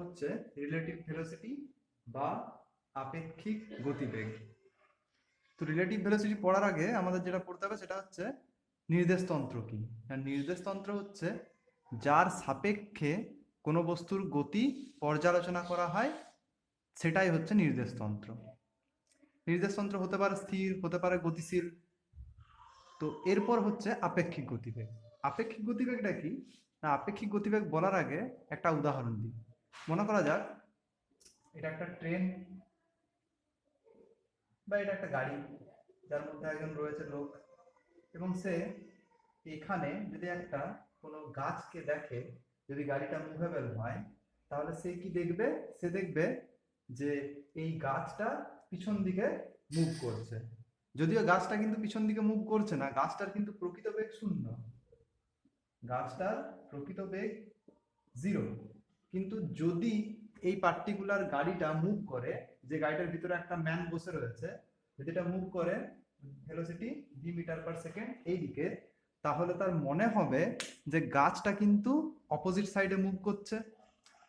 হচ্ছে relative velocity বা আপেক্ষিক গতিবেগ। তো রিলেটিভ ভেলোসিটি পড়ার আগে আমাদের যেটা পড়তে হবে সেটা হচ্ছে নির্দেশতন্ত্র কি। আর নির্দেশতন্ত্র হচ্ছে যার সাপেক্ষে কোনো বস্তুর গতি পর্যালোচনা করা হয়, সেটাই হচ্ছে নির্দেশতন্ত্র। নির্দেশতন্ত্র হতে পারে স্থির, হতে পারে গতিশীল। তো এরপর হচ্ছে আপেক্ষিক গতিবেগ। আপেক্ষিক গতিবেগটা কি না, আপেক্ষিক গতিবেগ বলার আগে একটা উদাহরণ দিই। মনে করা যাক এটা একটা ট্রেন বা এটা একটা গাড়ি, যার মধ্যে একজন রয়েছে লোক, এবং সে এখানে যদি একটা কোনো গাছকে দেখে, যদি গাড়িটা মুভেবল হয়, তাহলে সে কি দেখবে? সে দেখবে যে এই গাছটা পিছন দিকে মুভ করছে। যদিও গাছটা কিন্তু পিছন দিকে মুভ করছে না, গাছটার কিন্তু প্রকৃত বেগ শূন্য, গাছটার প্রকৃত বেগ 0। কিন্তু যদি এই পার্টিকুলার গাড়িটা মুভ করে, যে গাড়িটার ভিতরে একটা ম্যান বসে রয়েছে, যদি এটা মুভ করে velocity V metre per second এইদিকে, তাহলে তার মনে হবে যে গাছটা কিন্তু অপোজিট সাইডে মুভ করছে,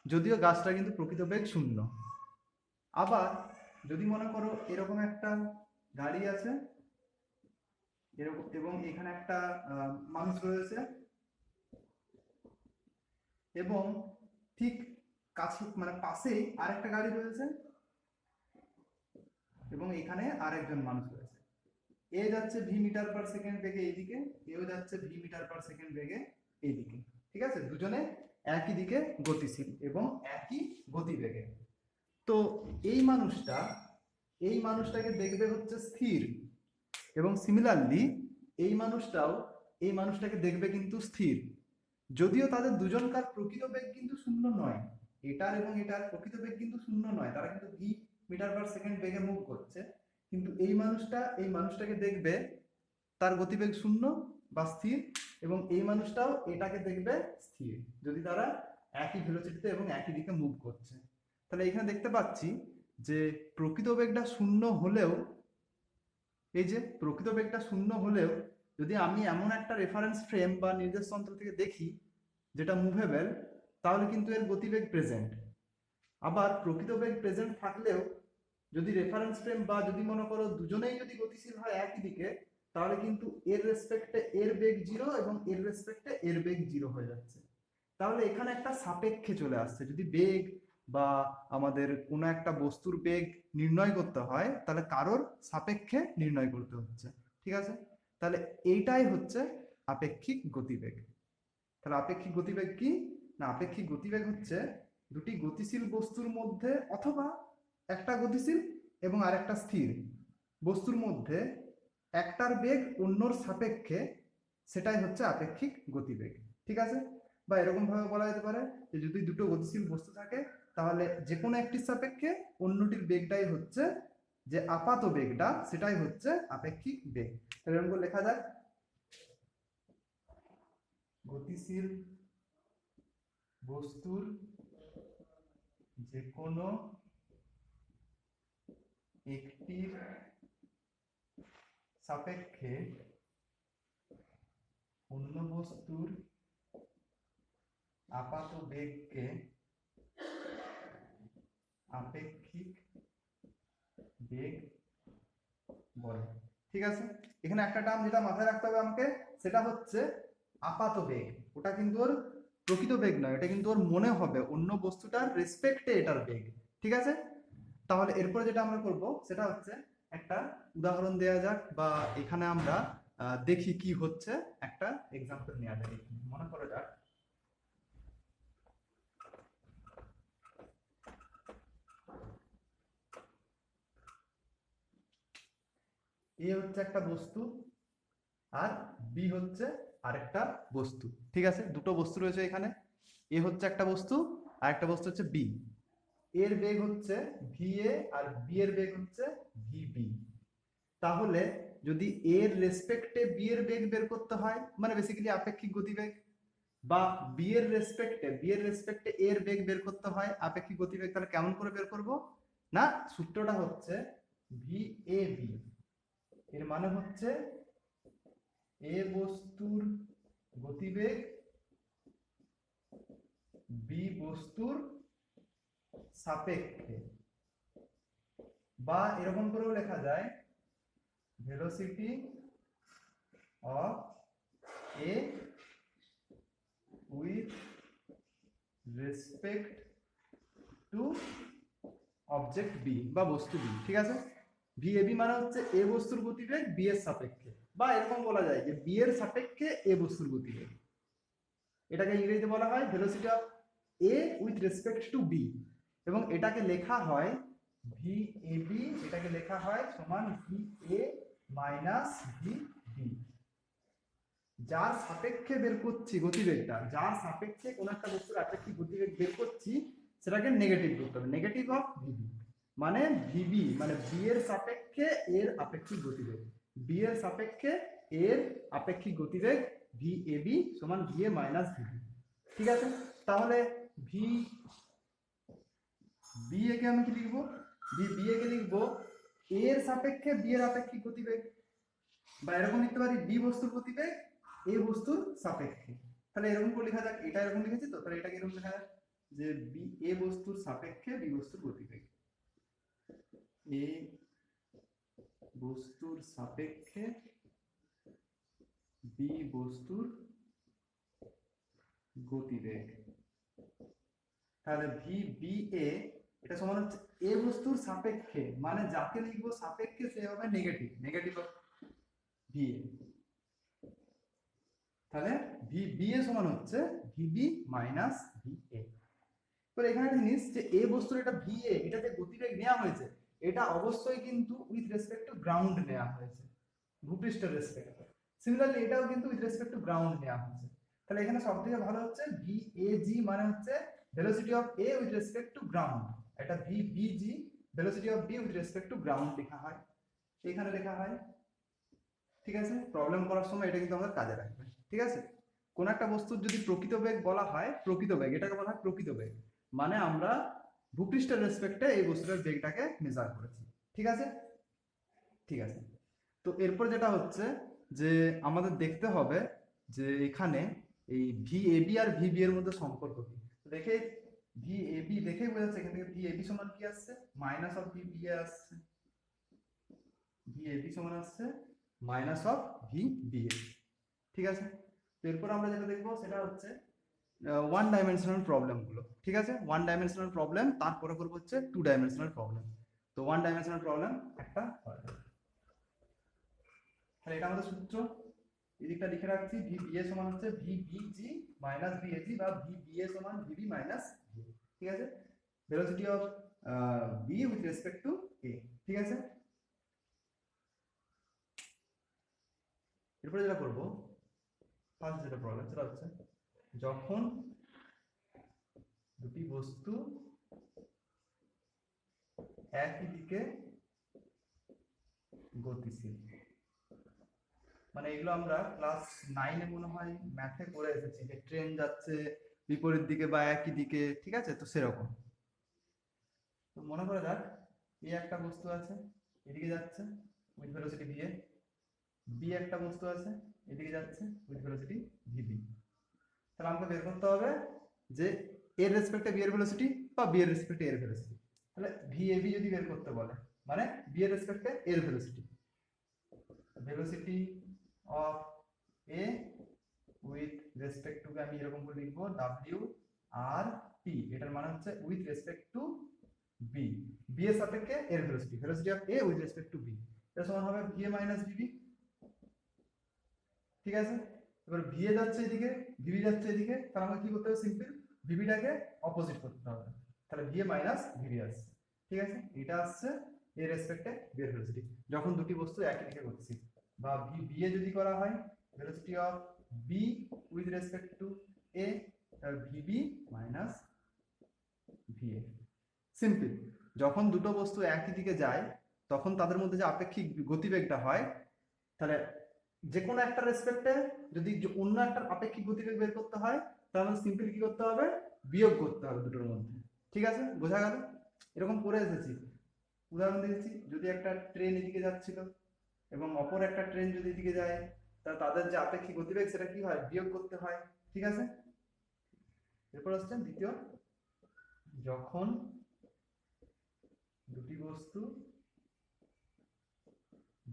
যদিও গাছটা কিন্তু প্রকৃত বেগ শূন্য। আবার যদি মনে করো এরকম একটা গাড়ি আছে, এরকম, এবং এখানে একটা মানুষ রয়েছে, এবং ঠিক কাছে মানে পাশেই আরেকটা গাড়ি রয়েছে, এবং এখানে আরেকজন মানুষ রয়েছে। এ যাচ্ছে ভি মিটার পার সেকেন্ড বেগে এইদিকে, এও যাচ্ছে ভি মিটার পার সেকেন্ড বেগে এইদিকে। ঠিক আছে, দুজনে একই দিকে গতিশীল এবং একই গতিবেগে। তো এই মানুষটা, এই মানুষটাকে দেখবে হচ্ছে স্থির, এবং সিমিলারলি এই মানুষটাও এই মানুষটাকে দেখবে কিন্তু স্থির, যদিও তাদের দুজনকার প্রকৃত বেগ কিন্তু শূন্য নয়। এটার এবং এটার প্রকৃত বেগ কিন্তু শূন্য নয়, তারা কিন্তু ভি মিটার পার সেকেন্ড বেগে মুভ করছে। কিন্তু এই মানুষটা এই মানুষটাকে দেখবে তার গতিবেগ শূন্য বা স্থির, এবং এই মানুষটাও এটাকে দেখবে স্থির, যদি তারা একই ভেলোসিটিতে এবং একই দিকে মুভ করছে। তাহলে এখানে দেখতে পাচ্ছি যে প্রকৃত বেগটা শূন্য হলেও, এই যে প্রকৃত বেগটা শূন্য হলেও যদি আমি এমন একটা রেফারেন্স ফ্রেম বা নির্দেশতন্ত্র থেকে দেখি যেটা মুভেবল, তাহলে কিন্তু এর গতিবেগ প্রেজেন্ট। আবার প্রকৃত বেগ প্রেজেন্ট থাকলেও যদি রেফারেন্স ফ্রেম বা যদি মনে করো দুজনেই যদি গতিশীল হয় একই দিকে, তাহলে কিন্তু এর রেসপেক্টে এর বেগ 0 এবং এর রেসপেক্টে এর বেগ 0 হয়ে যাচ্ছে। তাহলে এখানে একটা সাপেক্ষে চলে আসছে। যদি বেগ বা আমাদের কোনো একটা বস্তুর বেগ নির্ণয় করতে হয়, তাহলে কারোর সাপেক্ষে নির্ণয় করতে হচ্ছে। ঠিক আছে, তাহলে এইটাই হচ্ছে আপেক্ষিক গতিবেগ। তাহলে আপেক্ষিক গতিবেগ কি না, আপেক্ষিক গতিবেগ হচ্ছে দুটি গতিশীল বস্তুর মধ্যে, অথবা একটা গতিশীল এবং আরেকটা স্থির বস্তুর মধ্যে একটার বেগ অন্যর সাপেক্ষে, সেটাই হচ্ছে আপেক্ষিক গতিবেগ। ঠিক আছে, বা এরকম ভাবে বলা যেতে পারে যে যদি দুটো গতিশীল বস্তু থাকে, তাহলে যে কোনো একটির সাপেক্ষে অন্যটির বেগটাই হচ্ছে, যে আপাত বেগটা সেটাই হচ্ছে আপেক্ষিক বেগ। এরকম করে লেখা যাক, গতিশীল বস্তুর যে কোনো একটির সাপেক্ষে অন্য বস্তুর আপাত বেগকে আপেক্ষিক বেগ বলে। ঠিক আছে, এখানে একটা টার্ম যেটা মাথায় রাখতে হবে আমাকে, সেটা হচ্ছে আপাত বেগ। ওটা কিন্তু ওর প্রকৃত বেগ নয়, এটা কিন্তু ওর মনে হবে অন্য বস্তুটার রেসপেক্টে এটার বেগ। ঠিক আছে, তাহলে এরপরে যেটা আমরা করব সেটা হচ্ছে একটা উদাহরণ দেওয়া যাক, বা এখানে আমরা দেখি কি হচ্ছে, একটা এক্সাম্পল নেওয়া যাক। মনে করা যাক এ হচ্ছে একটা বস্তু, আর বি হচ্ছে আরেকটা বস্তু। ঠিক আছে, দুটো বস্তু রয়েছে এখানে, এ হচ্ছে একটা বস্তু আর একটা বস্তু হচ্ছে বি। এর বেগ হচ্ছে ভি এ আর বি এর বেগ হচ্ছে ভি বি। তাহলে যদি এর রেসপেক্টে বি এর বেগ বের করতে হয়, মানে বেসিক্যালি আপেক্ষিক গতিবেগ, বা বি এর রেসপেক্টে এর বেগ বের করতে হয় আপেক্ষিক গতিবেগ, তাহলে কেমন করে বের করব না, সূত্রটা হচ্ছে ভি এ বি। এর মানে হচ্ছে এ বস্তুর গতিবেগ বি বস্তুর সাপেক্ষে, বা এরকম করেও লেখা যায় velocity of A with respect to object B বা বস্তু বি। ঠিক আছে, ভিএবি মানে হচ্ছে এ বস্তুর গতিবেগ বি এর সাপেক্ষে, বা এরকম বলা যায় যে বি এর সাপেক্ষে এ বস্তুর গতিবেগ। এটাকে ইংরেজিতে বলা হয় velocity of A with respect to B, এবং এটাকে লেখা হয় ভিএবি, এটাকে লেখা হয় সমান ভিএ মাইনাস ভিবি। যার সাপেক্ষে বের করছি গতিবেগটা, যার সাপেক্ষে কোন একটা বস্তুর আপেক্ষিক গতিবেগ বের করছি, সেটাকে নেগেটিভ করতে হবে, নেগেটিভ অফ ভিবি। মানে ভিবি মানে বি এর সাপেক্ষে এর আপেক্ষিক গতিবেগ, বি এর সাপেক্ষে এর আপেক্ষিক গতিবেগ ভিএবি সমান ভিএ মাইনাস ভিবি। ঠিক আছে, তাহলে ভি বি এ কে আমি কি লিখবো, বি এ কে লিখবো এ এর সাপেক্ষে বি এর আপেক্ষিক গতিবেগ, বা এরকম লিখতে পারি বি বস্তুর গতিবেগ এ বস্তুর সাপেক্ষে। তাহলে এরকম করে লেখা যাক, এটা এরকম লিখেছি তো, তাহলে এটাকে এরকম লেখা যাক যে বি এ বস্তুর সাপেক্ষে বি বস্তুর গতিবেগ, এ বস্তুর সাপেক্ষে বি বস্তুর গতিবেগ। তাহলে ভি বি এ এটা সমান হচ্ছে এ বস্তুর সাপেক্ষে, মানে যাকে লিখবো সাপেক্ষে সে হবে negative, negative of V A. তাহলে ভি বি এ সমান হচ্ছে ভিবি মাইনাস ভি এ। তো এখানে একটা জিনিস যে এ বস্তুর এটা ভি এ, এটা যে গতিবেগ নেওয়া হয়েছে, এটা অবশ্যই কিন্তু উইথ রেসপেক্ট টু গ্রাউন্ড নেওয়া হয়েছে, ভূপৃষ্ঠের রেসপেক্টে। সিমিলারলি এটাও কিন্তু উইথ রেসপেক্ট টু গ্রাউন্ড নেওয়া হয়েছে। তাহলে এখানে সবথেকে ভালো হচ্ছে ভি এ জি মানে হচ্ছে velocity of A with respect to ground, এটা V B G velocity of B with respect to ground লেখা হয়, এখানে লেখা হয়। ঠিক আছে, প্রবলেম করার সময় এটা কিন্তু আমাদের কাজে লাগবে। ঠিক আছে, কোন একটা বস্তুর যদি প্রকৃত বেগ বলা হয়, প্রকৃত বেগ এটাকে বলা হয় প্রকৃত বেগ, মানে আমরা ভূপৃষ্ঠের রেসপেক্টে এই বস্তুটার বেগটাকে মেজার করেছি। ঠিক আছে, ঠিক আছে। তো এরপর যেটা হচ্ছে যে আমাদের দেখতে হবে যে এখানে এই ভিএবি আর ভিবি এর মধ্যে সম্পর্ক কি। দেখে ভিএবি দেখেই বোঝা যাচ্ছে এখান থেকে ভিএবি সমান কি আসছে, মাইনাস অফ ভিবি আসছে, ভিএবি সমান আসছে মাইনাস অফ ভিবি। ঠিক আছে, তো এরপর আমরা যেটা দেখবো সেটা হচ্ছে ওয়ান ডাইমেনশনাল প্রবলেম গুলো। ঠিক আছে, ওয়ান ডাইমেনশনাল প্রবলেম, তারপরে করবো হচ্ছে টু ডাইমেনশনাল প্রবলেম। তো ওয়ান ডাইমেনশনাল প্রবলেম একটা, তাহলে এটা আমাদের সূত্র, এদিকটা লিখে রাখছি ভিবিএ সমান হচ্ছে ভিবিজি মাইনাস ভিএজি, বা ভিবিএ সমান ভিবি মাইনাস ভি। ঠিক আছে, velocity of B with respect to A. ঠিক আছে, এরপরে যেটা করবো ফার্স্ট যেটা প্রবলেম সেটা হচ্ছে যখন দুটি বস্তু একই দিকে গতিশীল, মানে এগুলো আমরা ক্লাস 9-এ মনে হয় ম্যাথে করে এসেছি যে ট্রেন যাচ্ছে বিপরীত দিকে বা একই দিকে। ঠিক আছে, তো সেরকম তো মনে করে যাক এ একটা বস্তু আছে এদিকে যাচ্ছে with velocity V A, B একটা বস্তু আছে এদিকে যাচ্ছে উইথ ভেলোসিটি ভিবি। তাহলে আমাকে বের করতে হবে যে এর রেসপেক্টে বি এর ভেলোসিটি বা বি এর রেসপেক্টে এর ভেলোসিটি। তাহলে ভি এ বি যদি বের করতে বলে, মানে বি এর রেসপেক্টে এর velocity, velocity of A with respect two, আমি এরকম করে লিখবো ডাব্লিউ আর টি, এটার মানে হচ্ছে with respect to B, B এর সাপেক্ষে এর velocity, velocity of A with respect to B, এটা সমান হবে ভি এ মাইনাস ভিবি। ঠিক আছে, এবার ভি এ যাচ্ছে এদিকে, ভিবি যাচ্ছে এদিকে, তাহলে আমাকে কি করতে হবে, সিম্পল ভিবিটাকে অপোজিট করতে হবে, তাহলে ভি এ মাইনাস ভিবি আসছে। ঠিক আছে, এটা আসছে এর রেসপেক্টে বি এর ভেলোসিটি যখন দুটি বস্তু একই দিকে গতিশীল, বা ভি বি এ যদি করা হয় velocity of B with respect to A, VB minus VA. Simple, যখন দুটো বস্তু একই দিকে যায় তখন তাদের মধ্যে যে আপেক্ষিক গতিবেগটা হয়, তাহলে যে কোনো একটা রেসপেক্টে যদি অন্য একটা আপেক্ষিক গতিবেগ বের করতে হয় তাহলে সিম্পল কি করতে হবে, বিয়োগ করতে হবে দুটোর মধ্যে। ঠিক আছে, বোঝা গেল, এরকম করে এসেছি, উদাহরণ দিয়েছি যদি একটা ট্রেন এদিকে যাচ্ছিল এবং অপর একটা ট্রেন যদি এদিকে যায়, তা তাদের যে আপেক্ষিক গতিবেগ সেটা কি হয়, বিয়োগ করতে হয়। ঠিক আছে, এরপর হচ্ছে দ্বিতীয়, যখন দুটি বস্তু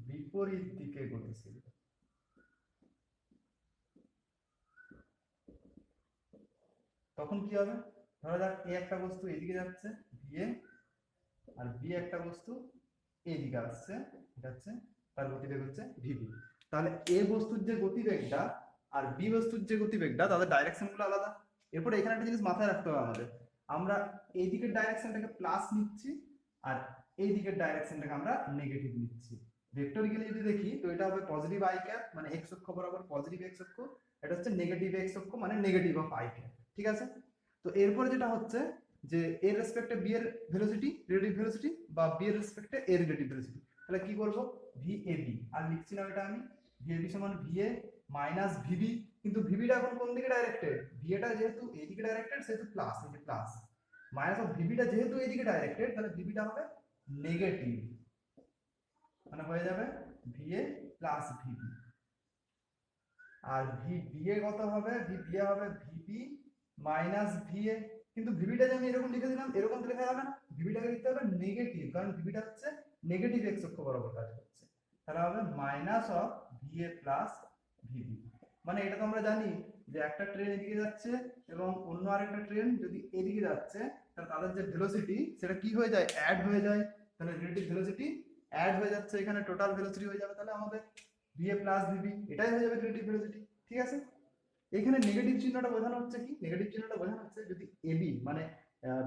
বিপরীত দিকে গতিশীল। তখন কি হবে, ধরা যাক এ একটা বস্তু এদিকে যাচ্ছে ভিএ, আর বি একটা বস্তু এদিকে আসছে, এটা হচ্ছে তার গতিবেগ হচ্ছে ভিবি। তাহলে এ বস্তুর যে গতিবেগটা আর বি বস্তুর যে গতিবেগটা তাদের ডাইরেকশন গুলো আলাদা। এরপরে এখানে একটা জিনিস মাথায় রাখতে হবে আমাদের, আমরা এই দিকের ডাইরেকশনটাকে প্লাস নিচ্ছি আর এই দিকের ডাইরেকশনটাকে আমরা নেগেটিভ নিচ্ছি। ভেক্টরিক্যালি যদি দেখি তো এটা হবে পজিটিভ আই ক্যাপ মানে এক্স অক্ষ বরাবর পজিটিভ এক্স অক্ষ, এটা হচ্ছে নেগেটিভ এক্স অক্ষ মানে নেগেটিভ অফ আই ক্যাপ। ঠিক আছে, তো এরপরে যেটা হচ্ছে যে এর রেসপেক্টে বি এর ভেলোসিটি রিলেটিভ ভেলোসিটি বা বি এর রেসপেক্টে এর রিলেটিভ ভেলোসিটি, তাহলে কি করব ভি এ বি আর লিখছি না এটা আমি ভি এ বি সমান ভি এ মাইনাস ভিবি, কিন্তু ভিবিটা এখন কোন দিকে ডাইরেক্টেড, ভিএটা যেহেতু এইদিকে ডাইরেক্টেড সেহেতু প্লাস, এই যে প্লাস মাইনাস অফ ভিবিটা যেহেতু এইদিকে ডাইরেক্টেড তাহলে ভিবিটা হবে নেগেটিভ, মানে হয়ে যাবে ভিএ প্লাস ভিবি। আর ভি বিএ কত হবে, ভি বিএ হবে ভিবি মাইনাস ভিএ, কিন্তু ভিবিটা যে আমি এরকম লিখে দিলাম এরকম তো লেখা যাবে না, ভিবিটাকে লিখতে হবে নেগেটিভ, কারণ ভিবিটা হচ্ছে নেগেটিভ এক্স অক্ষ বরাবর কাজ করছে, তাহলে হবে minus of VA plus VB. মানে এটা তো আমরা জানি যে একটা ট্রেন এদিকে যাচ্ছে এবং অন্য আরেকটা ট্রেন যদি এদিকে যাচ্ছে তাহলে তাদের যে ভেলোসিটি সেটা কি হয়ে যায়, অ্যাড হয়ে যায়, তাহলে রিলেটিভ ভেলোসিটি অ্যাড হয়ে যাচ্ছে, এখানে টোটাল ভেলোসিটি হয়ে যাবে তাহলে আমাদের ভিএ প্লাস ভিবি, এটাই হয়ে যাবে রিলেটিভ ভেলোসিটি। ঠিক আছে, এখানে নেগেটিভ চিহ্নটা বোঝানো হচ্ছে কি, নেগেটিভ চিহ্নটা বোঝানো হচ্ছে যদি এবি মানে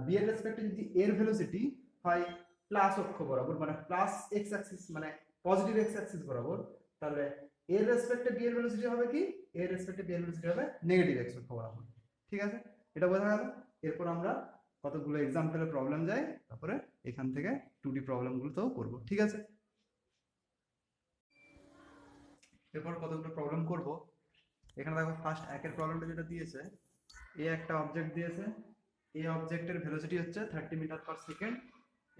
বি এর রেসপেক্টে যদি এর ভেলোসিটি হয় প্লাস অক্ষ বরাবর মানে প্লাস এক্স অ্যাক্সিস মানে পজিটিভ এক্স অ্যাক্সিস বরাবর, তাহলে এর রেসপেক্টে বি এর ভেলোসিটি হবে কি, এর রেসপেক্টে বি এর ভেলোসিটি হবে নেগেটিভ এক্স অক্ষ বরাবর। ঠিক আছে, এটা বোঝা গেল। এরপর আমরা কতগুলো এক্সাম্পলের প্রবলেম যাই, তারপরে এখান থেকে 2D প্রবলেমগুলোতেও করব। ঠিক আছে, এরপর কতগুলো প্রবলেম করব। এখানে দেখো ফার্স্ট একের প্রবলেমটা যেটা দিয়েছে, এ একটা অবজেক্ট দিয়েছে, এই অবজেক্টের ভেলোসিটি হচ্ছে 30 মিটার পার সেকেন্ড,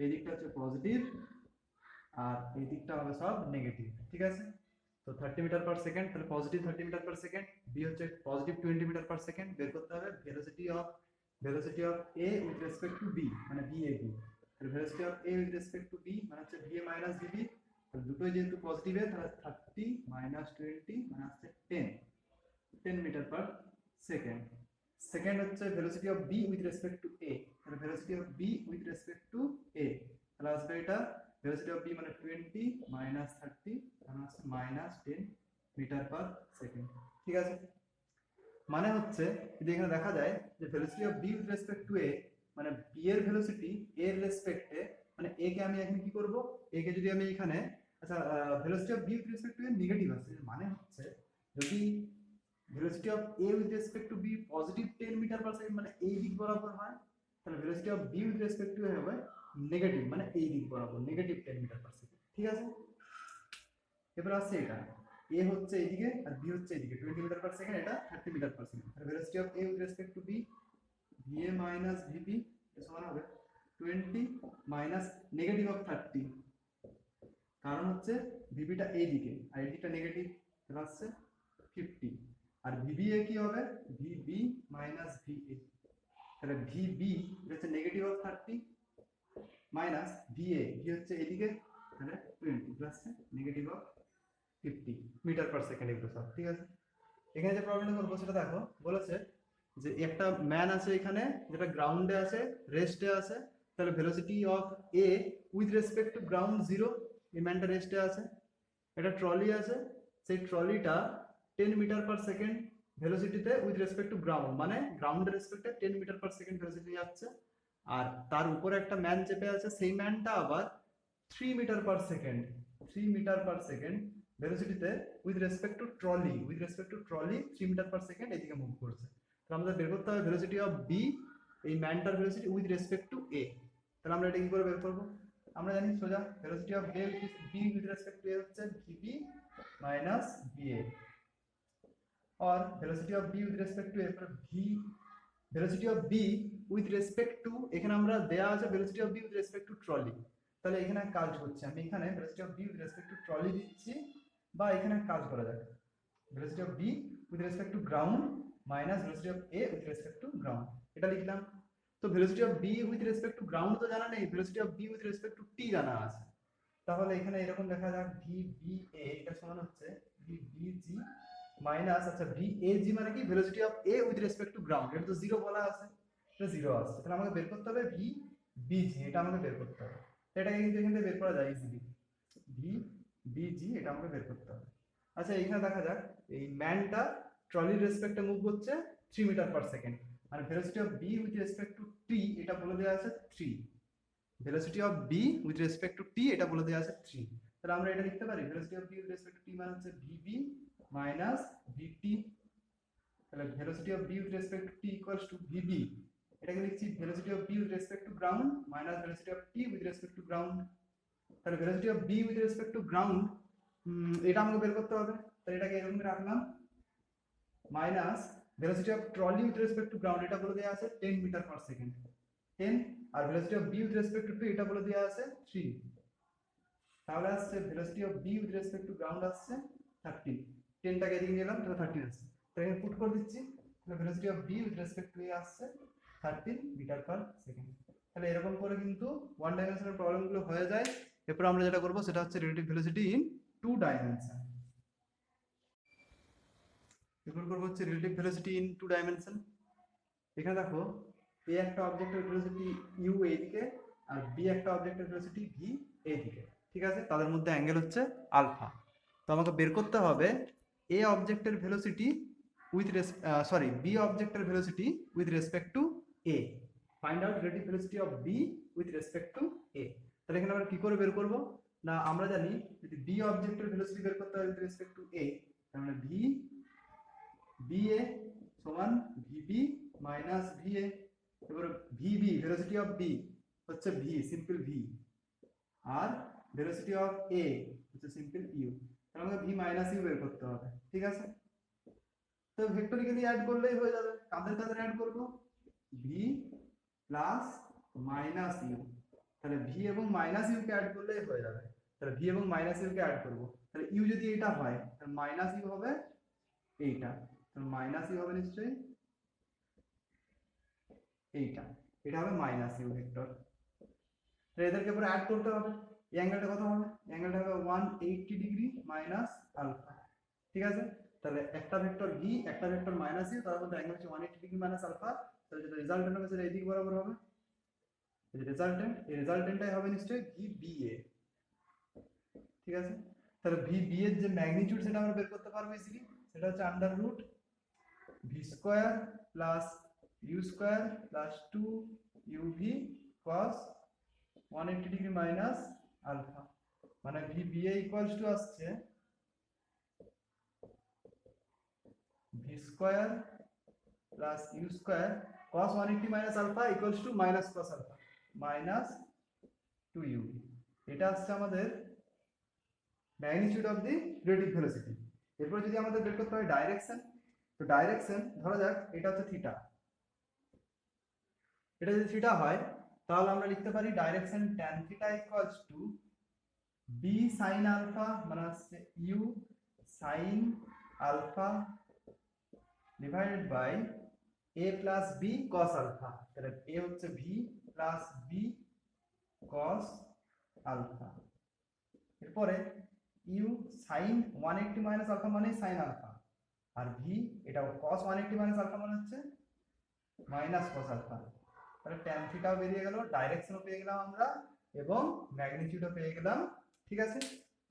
এই দিকটা হচ্ছে পজিটিভ আর এই দিকটা হবে সব নেগেটিভ। ঠিক আছে, তো 30 মিটার পার সেকেন্ড তাহলে positive 30 metre per second, B হচ্ছে পজিটিভ 20 মিটার পার সেকেন্ড, বের করতে হবে velocity of A with respect to B মানে বি এ বি, তাহলে velocity of A with respect to B মানে হচ্ছে ভি এ মাইনাস ভিবি, তাহলে দুটোই যেহেতু পজিটিভ এ তাহলে 30 মাইনাস 20 মানে হচ্ছে 10 মিটার পার সেকেন্ড। সেকেন্ড হচ্ছে velocity of B with respect to A, তাহলে velocity of B with respect to A, তাহলে আসবে এটা ভেলোসিটি অফ বি মানে 20 মাইনাস 30 তাহলে আসছে মাইনাস 10 মিটার পার সেকেন্ড। ঠিক আছে, মানে হচ্ছে যদি এখানে দেখা যায় যে velocity of B with respect to A মানে বি এর ভেলোসিটি এর রেসপেক্টে, মানে এ কে আমি এখানে কি করব, এ কে যদি আমি এখানে আচ্ছা velocity of B with respect to A negative আছে, মানে হচ্ছে যদি velocity of a with respect to b positive 10 metre per second মানে এই দিক বরাবর হয়, তাহলে velocity of b with respect to a হবে নেগেটিভ মানে এই দিক বরাবর নেগেটিভ 10 মিটার পার সেকেন্ড। ঠিক আছে, এবার আসছে এটা a হচ্ছে এইদিকে আর b হচ্ছে এইদিকে 20 মিটার পার সেকেন্ড, এটা 30 মিটার পার সেকেন্ড, তাহলে velocity of a with respect to b va minus vb এর সমান হবে 20 মাইনাস নেগেটিভ অফ 30, কারণ হচ্ছে vb টা এই দিকে আর এই দিকটা নেগেটিভ, তাহলে আসছে 50, আর ভিবিএ কি হবে ভিবি মাইনাস ভিএ, তাহলে ভিবি হচ্ছে negative of 30 minus VA V হচ্ছে এদিকে তাহলে 20 plus negative of 50 metre per second এগুলো সব। ঠিক আছে, এখানে যে প্রবলেমটা করবো সেটা দেখো, বলেছে যে একটা ম্যান আছে এখানে যেটা গ্রাউন্ডে আছে রেস্টে আছে, তাহলে velocity of A with respect to ground 0, এই ম্যানটা রেস্টে আছে, একটা ট্রলি আছে সেই ট্রলিটা 10 মিটার পার সেকেন্ড ভেলোসিটিতে উইথ রেসপেক্ট টু গ্রাউন্ড মানে গ্রাউন্ডের রেসপেক্টে 10 মিটার পার সেকেন্ড ভেলোসিটি যাচ্ছে, আর তার উপরে একটা ম্যান চেপে আছে, সেই ম্যানটা আবার 3 metre per second 3 metre per second ভেলোসিটিতে with respect to trolley 3 metre per second এদিকে মুভ করছে। তো আমাদের বের করতে হবে ভেলোসিটি অফ বি, এই ম্যানটার velocity with respect to A, তাহলে আমরা এটা কি করে বের করবো, আমরা জানি সোজা velocity of B with respect to A হচ্ছে ভিবি মাইনাস ভিএ, और velocity of b with respect to a पर v velocity of b with respect to এখানে আমরা দেয়া আছে velocity of b with respect to trolley, তাহলে এখানে কাজ হচ্ছে আমি এখানে velocity of b with respect to trolley দিচ্ছি, বা এখানে কাজ করা যাক velocity of b with respect to ground minus velocity of a with respect to ground, এটা লিখলাম। তো velocity of B with respect to ground তো জানা নেই, velocity of B with respect to T জানা আছে। তাহলে এখানে এরকম লেখা যাক ভি বি এ এটা সমান হচ্ছে ভি বি জি মাইনাস, আচ্ছা ভি এ জি মানে কি velocity of A with respect to ground, এটা তো জিরো বলা আছে, এটা জিরো আসছে, তাহলে আমাকে বের করতে হবে ভি বি জি, এটা আমাকে বের করতে হবে। এটাকে কিন্তু এখান থেকে বের করা যায় ইজিলি, ভি বি জি এটা আমাকে বের করতে হবে। আচ্ছা এখানে দেখা যাক এই ম্যানটা ট্রলির রেসপেক্টে মুভ করছে 3 মিটার পার সেকেন্ড, আর velocity of B with respect to T এটা বলে দেওয়া আছে 3, velocity of B with respect to T এটা বলে দেওয়া আছে 3। তাহলে আমরা এটা লিখতে পারি velocity of B with respect to T মানে হচ্ছে ভিবি মাইনাস ভিটি। তাহলে velocity of B with respect to T equals to VB, এটাকে লিখছি velocity of B with respect to ground minus velocity of T with respect to ground. তাহলে velocity of B with respect to ground এটা আমাকে বের করতে হবে, তাহলে এটাকে এরকম রাখলাম minus velocity of trolley with respect to ground এটা বলে দেওয়া আছে 10 মিটার পার সেকেন্ড 10, আর velocity of B with respect to T এটা বলে দেওয়া আছে 3। তাহলে আসছে velocity of B with respect to ground আসছে 13, 10টাকে এদিকে নিলাম তাহলে 13 আসছে, তাহলে এখানে পুট করে দিচ্ছি, তাহলে velocity of B with respect to A আসছে 13 মিটার পার সেকেন্ড। তাহলে এরকম করে কিন্তু ওয়ান ডাইমেনশনাল প্রবলেমগুলো হয়ে যায়। এরপর আমরা যেটা করব সেটা হচ্ছে relative velocity in two dimension. এরপর করব হচ্ছে relative velocity in two dimension. এখানে দেখো এ একটা অবজেক্টের ভেলোসিটি ইউ এইদিকে আর বি একটা অবজেক্টের ভেলোসিটি ভি এইদিকে, ঠিক আছে, তাদের মধ্যে অ্যাঙ্গেল হচ্ছে আলফা। তো আমাকে বের করতে হবে এ অবজেক্টের ভেলোসিটি উইথ বি অবজেক্টের velocity with respect to A, find out relative velocity of B with respect to A. তাহলে এখানে আমরা কি করে বের করব না, আমরা জানি যদি বি অবজেক্টের ভেলোসিটি বের করতে হয় উইথ রেসপেক্ট টু এ, তার মানে ভি বি এ সমান ভিবি মাইনাস ভি এ। এবার ভিবি ভেলোসিটি অফ বি হচ্ছে ভি সিম্পল ভি, আর ভেলোসিটি অফ এ হচ্ছে সিম্পল ইউ, তাহলে আমাকে ভি মাইনাস ইউ বের করতে হবে, ঠিক আছে। তো ভেক্টরিক্যালি অ্যাড করলেই হয়ে যাবে, কাদের কাদের অ্যাড করব ভি প্লাস মাইনাস ইউ, তাহলে ভি এবং মাইনাস ইউ কে অ্যাড করলেই হয়ে যাবে। তাহলে ভি এবং মাইনাস ইউ কে অ্যাড করব, তাহলে ইউ যদি এটা হয় তাহলে মাইনাস ইউ হবে এইটা, তাহলে মাইনাস ইউ হবে নিশ্চয়ই এইটা, এটা হবে মাইনাস ইউ ভেক্টর। তাহলে এদেরকে পরে অ্যাড করতে হবে, এই অ্যাঙ্গেলটা কত হবে, অ্যাঙ্গেলটা হবে 180 ডিগ্রি মাইনাস আলফা, ঠিক আছে। তাহলে একটা ভেক্টর ভি একটা ভেক্টর মাইনাস ইউ, তার মধ্যে অ্যাঙ্গেল হচ্ছে 180 ডিগ্রি মাইনাস আলফা, তাহলে যেটা রেজাল্টেন্ট হবে সেটা এইদিক বরাবর হবে, এই রেজাল্টেন্ট, এই রেজাল্টেন্টটাই হবে নিশ্চয়ই ভি বি এ, ঠিক আছে। তাহলে ভি বি এর যে ম্যাগনিটিউড সেটা আমরা বের করতে পারবো ইজিলি, সেটা হচ্ছে under root V square plus U square plus 2 UV cos 180 degree minus alpha, মানে V B A equals to আসছে V square plus U square cos 180 minus alpha equals to minus cos alpha minus 2 UV, এটা আসছে আমাদের magnitude of the relative velocity. এরপর যদি আমাদের বের করতে হয় ডাইরেকশন, তো ডাইরেকশন ধরা যাক এটা হচ্ছে থিটা, এটা যদি থিটা হয় তাহলে আমরা লিখতে পারি direction tan theta equals to B sine alpha মানে হচ্ছে U sine alpha divided by A plus B cos alpha, তাহলে এ হচ্ছে V plus B cos alpha. এরপরে ইউ সাইন 180 মাইনাস আলফা মানে সাইন আলফা, আর ভি এটা cos 180 minus alpha মানে হচ্ছে মাইনাস কস আলফা, তাহলে ট্যান থিটাও বেরিয়ে গেল, ডাইরেকশনও পেয়ে গেলাম আমরা এবং ম্যাগনিটিউডও পেয়ে গেলাম, ঠিক আছে।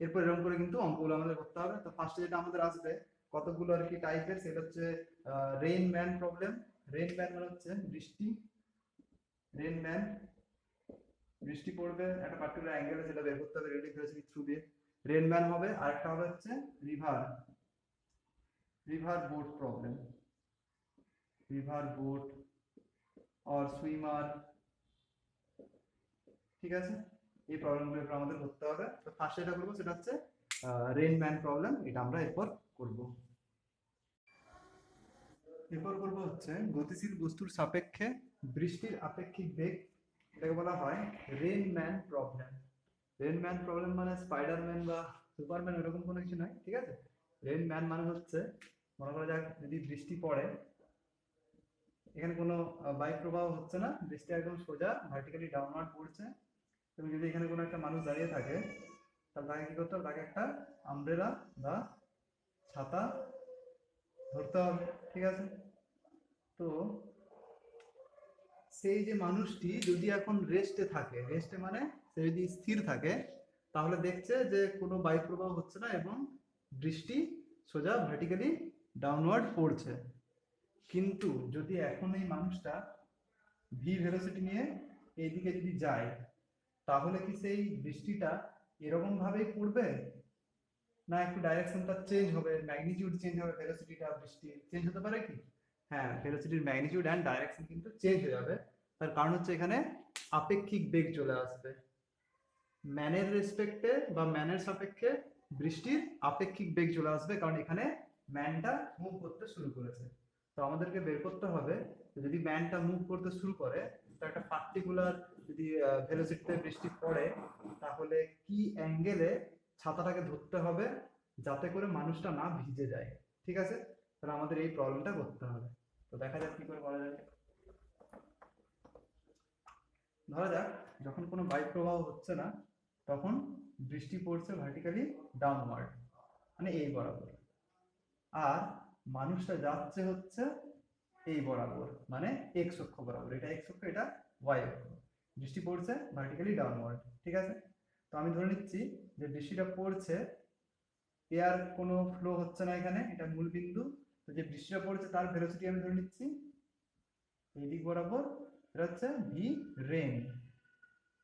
এরপর এরকম করে কিন্তু অঙ্কগুলো আমাদের করতে হবে। তো ফার্স্টে যেটা আমাদের আসবে কতগুলো আর কি টাইপের, সেটা হচ্ছে rain man problem. Rain man মানে হচ্ছে বৃষ্টি, রেইন ম্যান বৃষ্টি পড়বে একটা পার্টিকুলার অ্যাঙ্গেলে, সেটা বের করতে হবে রিলেটিভ ভেলোসিটি থ্রু দিয়ে, রেইন ম্যান হবে। আরেকটা হবে হচ্ছে river, river boat problem, river boat or swimmer, ঠিক আছে। এই প্রবলেমগুলো এরপর আমাদের করতে হবে। তো ফার্স্ট যেটা করবো সেটা হচ্ছে রেইন ম্যান প্রবলেম, এটা আমরা এরপর করব। এরপর করব হচ্ছে গতিশীল বস্তুর সাপেক্ষে বৃষ্টির আপেক্ষিক বেগ, এটাকে বলা হয় rain man problem. Rain man problem মানে স্পাইডারম্যান বা সুপারম্যান এরকম কোনো কিছু নয়, ঠিক আছে। রেইন ম্যান মানে হচ্ছে মনে করা যাক যদি বৃষ্টি পড়ে, এখানে কোনো বায়ু প্রবাহ হচ্ছে না, বৃষ্টি একদম সোজা ভার্টিক্যালি ডাউনওয়ার্ড পড়ছে। এবং যদি এখানে কোনো একটা মানুষ দাঁড়িয়ে থাকে, তাহলে তাকে কি করতে হবে, তাকে একটা আমব্রেলা বা ছাতা ধরতে হবে। ঠিক আছে, তো সেই যে মানুষটি যদি এখন রেস্টে থাকে, রেস্টে মানে সে যদি স্থির থাকে, তাহলে দেখছে যে কোনো বায়ু প্রবাহ হচ্ছে না এবং বৃষ্টি সোজা ভার্টিক্যালি ডাউনওয়ার্ড পড়ছে। কিন্তু যদি এখন এই মানুষটা ভি ভেলোসিটি নিয়ে এইদিকে যদি যায়, তাহলে কি সেই বৃষ্টিটা এরকম ভাবেই পড়বে, না একটু ডাইরেকশনটা চেঞ্জ হবে, ম্যাগনিটিউড চেঞ্জ হবে, ভেলোসিটিটা বৃষ্টি চেঞ্জ হতে পারে কি? হ্যাঁ, ভেলোসিটির ম্যাগনিটিউড অ্যান্ড ডাইরেকশন কিন্তু চেঞ্জ হয়ে যাবে। তার কারণ হচ্ছে এখানে আপেক্ষিক বেগ চলে আসবে। ম্যানের রেসপেক্টে বা ম্যানের সাপেক্ষে বৃষ্টির আপেক্ষিক বেগ চলে আসবে, কারণ এখানে ম্যানটা মুভ করতে শুরু করেছে। তো আমাদেরকে বের করতে হবে যদি ম্যানটা মুভ করতে শুরু করে, তো একটা পার্টিকুলার যদি ভেলোসিটিতে বৃষ্টি পড়ে, তাহলে কি অ্যাঙ্গেলে ছাতাটাকে ধরতে হবে যাতে করে মানুষটা না ভিজে যায়। ঠিক আছে, তাহলে আমাদের এই প্রবলেমটা করতে হবে। তো দেখা যাক কি করে করা যায়। ধরা যাক যখন কোনো বায়ু প্রবাহ হচ্ছে না, তখন বৃষ্টি পড়ছে ভার্টিক্যালি ডাউনওয়ার্ড, মানে এই বরাবর, আর মানুষটা যাচ্ছে হচ্ছে এই বরাবর, মানে এক্স অক্ষ বরাবর। এটা এক্স অক্ষ, এটা ওয়াই অক্ষ। বৃষ্টি পড়ছে ভার্টিক্যালি ডাউনওয়ার্ড। ঠিক আছে, তো আমি ধরে নিচ্ছি যে বৃষ্টিটা পড়ছে, এয়ার কোনো ফ্লো হচ্ছে না এখানে, এটা মূল বিন্দু। তো যে বৃষ্টিটা পড়ছে তার ভেলোসিটি আমি ধরে নিচ্ছি এই দিক বরাবর, এটা হচ্ছে ভি রেন।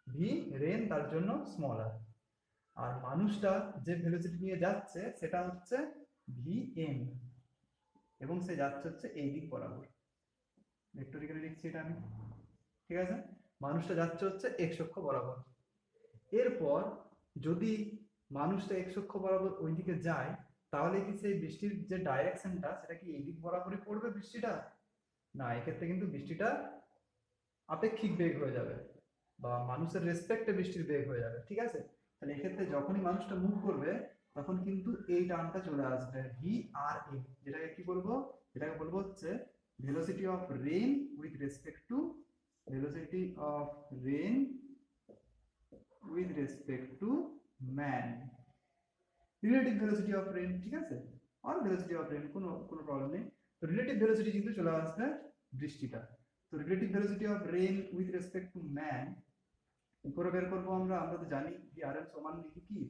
ভি রেন তার জন্য স্মল আর। আর মানুষটা যে ভেলোসিটি নিয়ে যাচ্ছে সেটা হচ্ছে ভি এম, এবং সে যাচ্ছে হচ্ছে এই দিক বরাবর। ভেক্টরিক্যালি লিখছি এটা আমি। ঠিক আছে, মানুষটা যাচ্ছে হচ্ছে এক্স অক্ষ বরাবর। এরপর যদি মানুষটা এক্স অক্ষ বরাবর ওইদিকে যায়, তাহলে কি সেই বৃষ্টির যে ডাইরেকশনটা সেটা কি এই দিক বরাবরই পড়বে বৃষ্টিটা? না, এক্ষেত্রে কিন্তু বৃষ্টিটা আপেক্ষিক বেগ হয়ে যাবে, বা মানুষের রেসপেক্টে বৃষ্টির বেগ হয়ে যাবে। ঠিক আছে, তাহলে এক্ষেত্রে যখনই মানুষটা মুভ করবে, তখন কিন্তু এই টার্মটা চলে আসবে ভি আর এ, যেটাকে কি বলবো, যেটাকে বলবো হচ্ছে velocity of rain with respect to, velocity of rain with respect to man, relative velocity of rain. ঠিক আছে, আর ভেলোসিটি অফ রেন কোনো কোনো প্রবলেম নেই। তো রিলেটিভ ভেলোসিটি কিন্তু চলে আসবে বৃষ্টিটা। তো relative velocity of rain with respect to man উপরে বের করবো আমরা। আমরা তো জানি ভি আর এন সমান লিখি কি,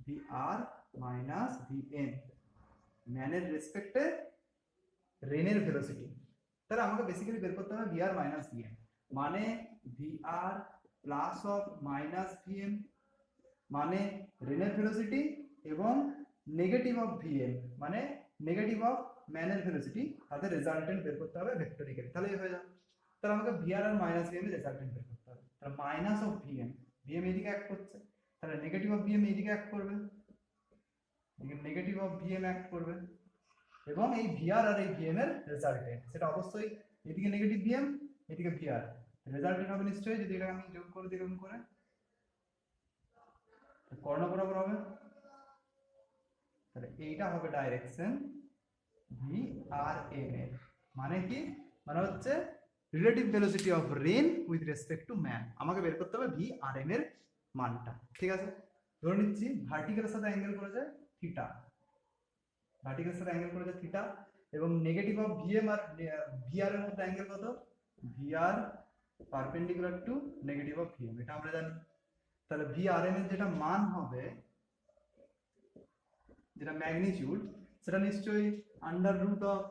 V R minus V N, ম্যানের রেসপেক্টে রেনের ভেলোসিটি। তাহলে আমাকে বেসিক্যালি বের করতে হবে V R minus V N, মানে V R plus of minus V N, মানে রেনের ভেলোসিটি, এবং নেগেটিভ অফ ভি এন মানে নেগেটিভ অফ ম্যানের ভেলোসিটি, তাদের রেজাল্টেন্ট বের করতে হবে ভেক্টরিক্যালি। তাহলে হয়ে যাবে। তাহলে আমাকে V R minus V N এর রেজাল্টেন্ট বের করতে হবে। তাহলে minus of V N, V M এদিকে অ্যাক্ট করছে, তাহলে নেগেটিভ অফ ভি এম এইদিকে অ্যাক্ট করবে, negative of V M act করবে, এবং এই ভি আর এই ভি এম এর রেজাল্টেন্ট সেটা অবশ্যই এদিকে নেগেটিভ ভি এম, এদিকে ভি আর, রেজাল্টেন্ট হবে নিশ্চয়ই, যদি এটা আমি যোগ করে দিই এরকম করে কর্ণ বরাবর হবে। তাহলে এইটা হবে ডাইরেকশন ভি আর এম এর। মানে কি, মানে হচ্ছে relative velocity of rain with respect to man. আমাকে বের করতে হবে ভি আর এম এর মানটা। ঠিক আছে, ধরে নিচ্ছি ভার্টিক্যালের সাথে অ্যাঙ্গেল করে যায় থিটা, ভার্টিক্যালের সাথে অ্যাঙ্গেল করে যায় থিটা, এবং নেগেটিভ অফ ভি এম আর ভি আর এর মধ্যে অ্যাঙ্গেল কত, V R perpendicular to negative of V M, এটা আমরা জানি। তাহলে ভি আর এম এর যেটা মান হবে, যেটা ম্যাগনিটিউড, সেটা নিশ্চয়ই under root of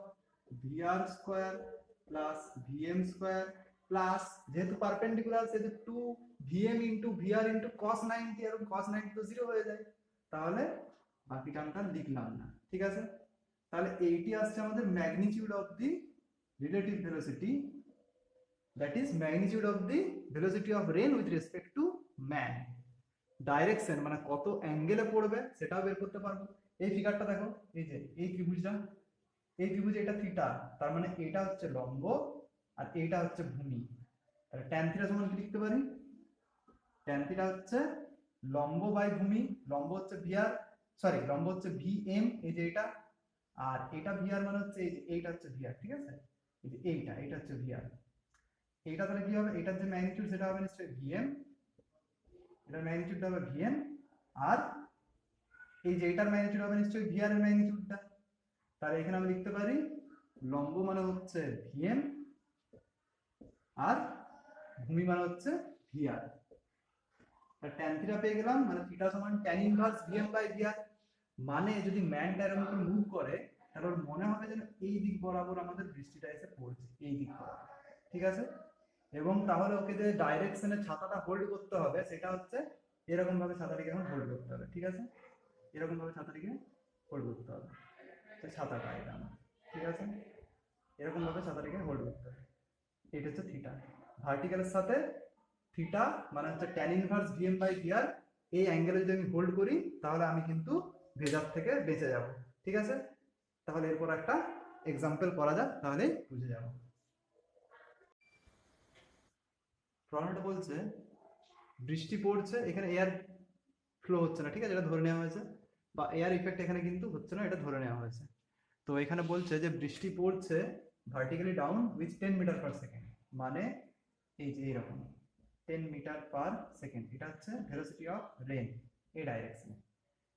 V R square plus V M square plus, যেহেতু পারপেন্ডিকুলার সেহেতু two V M into V R into cos 90, আর কস 90 তো জিরো হয়ে যায়, তাহলে বাকি টার্মটা লিখলাম না। ঠিক আছে, তাহলে এইটি আসছে আমাদের magnitude of the relative velocity, that is magnitude of the velocity of rain with respect to man. Direction মানে কত অ্যাঙ্গেলে পড়বে সেটাও বের করতে পারবো। এই ফিগারটা দেখো, এই যে এই ত্রিভুজটা, এই ত্রিভুজে এটা থিটা, তার মানে এটা হচ্ছে লম্ব আর এইটা হচ্ছে ভূমি। তাহলে ট্যান থিটা সমান কি লিখতে পারি, ট্যান থিটা হচ্ছে লম্ব বাই ভূমি, লম্ব হচ্ছে ভিআর, সরি লম্ব হচ্ছে ভি এম, এই যে এটা, আর এটা ভিআর মানে হচ্ছে এই যে এইটা হচ্ছে ভিআর। ঠিক আছে, এইটা হচ্ছে ভিআর। এইটা তাহলে কি হবে, এটার যে ম্যাগনিটিউড সেটা হবে নিশ্চয়ই ভিএম, এটার ম্যাগনিটিউডটা হবে ভিএম, আর এই যে এটার ম্যাগনিটিউড হবে নিশ্চয়ই ভিআর এর ম্যাগনিটিউডটা। তাহলে এখানে আমি লিখতে পারি লম্ব মানে হচ্ছে ভিএম আর ভূমি মানে হচ্ছে ভিআর। ট্যান থিটা পেয়ে গেলাম, মানে থিটা সমান tan inverse VM by VR. মানে যদি ম্যানটা এরকম করে মুভ করে তাহলে ওর মনে হবে যেন এই দিক বরাবর আমাদের বৃষ্টিটা এসে পড়ছে, এই দিক বরাবর, ঠিক আছে। এবং তাহলে ওকে যে ডাইরেকশনে ছাতাটা হোল্ড করতে হবে সেটা হচ্ছে এরকম ভাবে ছাতাটিকে এখন হোল্ড করতে হবে, ঠিক আছে, এরকম ভাবে ছাতাটিকে হোল্ড করতে হবে। তো ছাতাটা এটা আমার, ঠিক আছে, এরকম ভাবে ছাতাটিকে হোল্ড করতে হবে। এটা হচ্ছে থিটা, ভার্টিক্যালের সাথে থিটা মানে হচ্ছে tan inverse VM by VR. এই অ্যাঙ্গেলে যদি আমি হোল্ড করি তাহলে আমি কিন্তু ভেজার থেকে বেঁচে যাব, ঠিক আছে। তাহলে এরপর একটা এক্সাম্পল করা যাক, তাহলে বুঝে যাব। প্রবলেমটা বলছে বৃষ্টি পড়ছে, এখানে এয়ার ফ্লো হচ্ছে না, ঠিক আছে, এটা ধরে নেওয়া হয়েছে, বা এয়ার ইফেক্ট এখানে কিন্তু হচ্ছে না, এটা ধরে নেওয়া হয়েছে। তো এখানে বলছে যে বৃষ্টি পড়ছে vertically down with 10 metre per second, মানে এই যে এরকম 10 মিটার পার সেকেন্ড, এটা হচ্ছে ভেলোসিটি অফ রেন এই ডাইরেকশনে।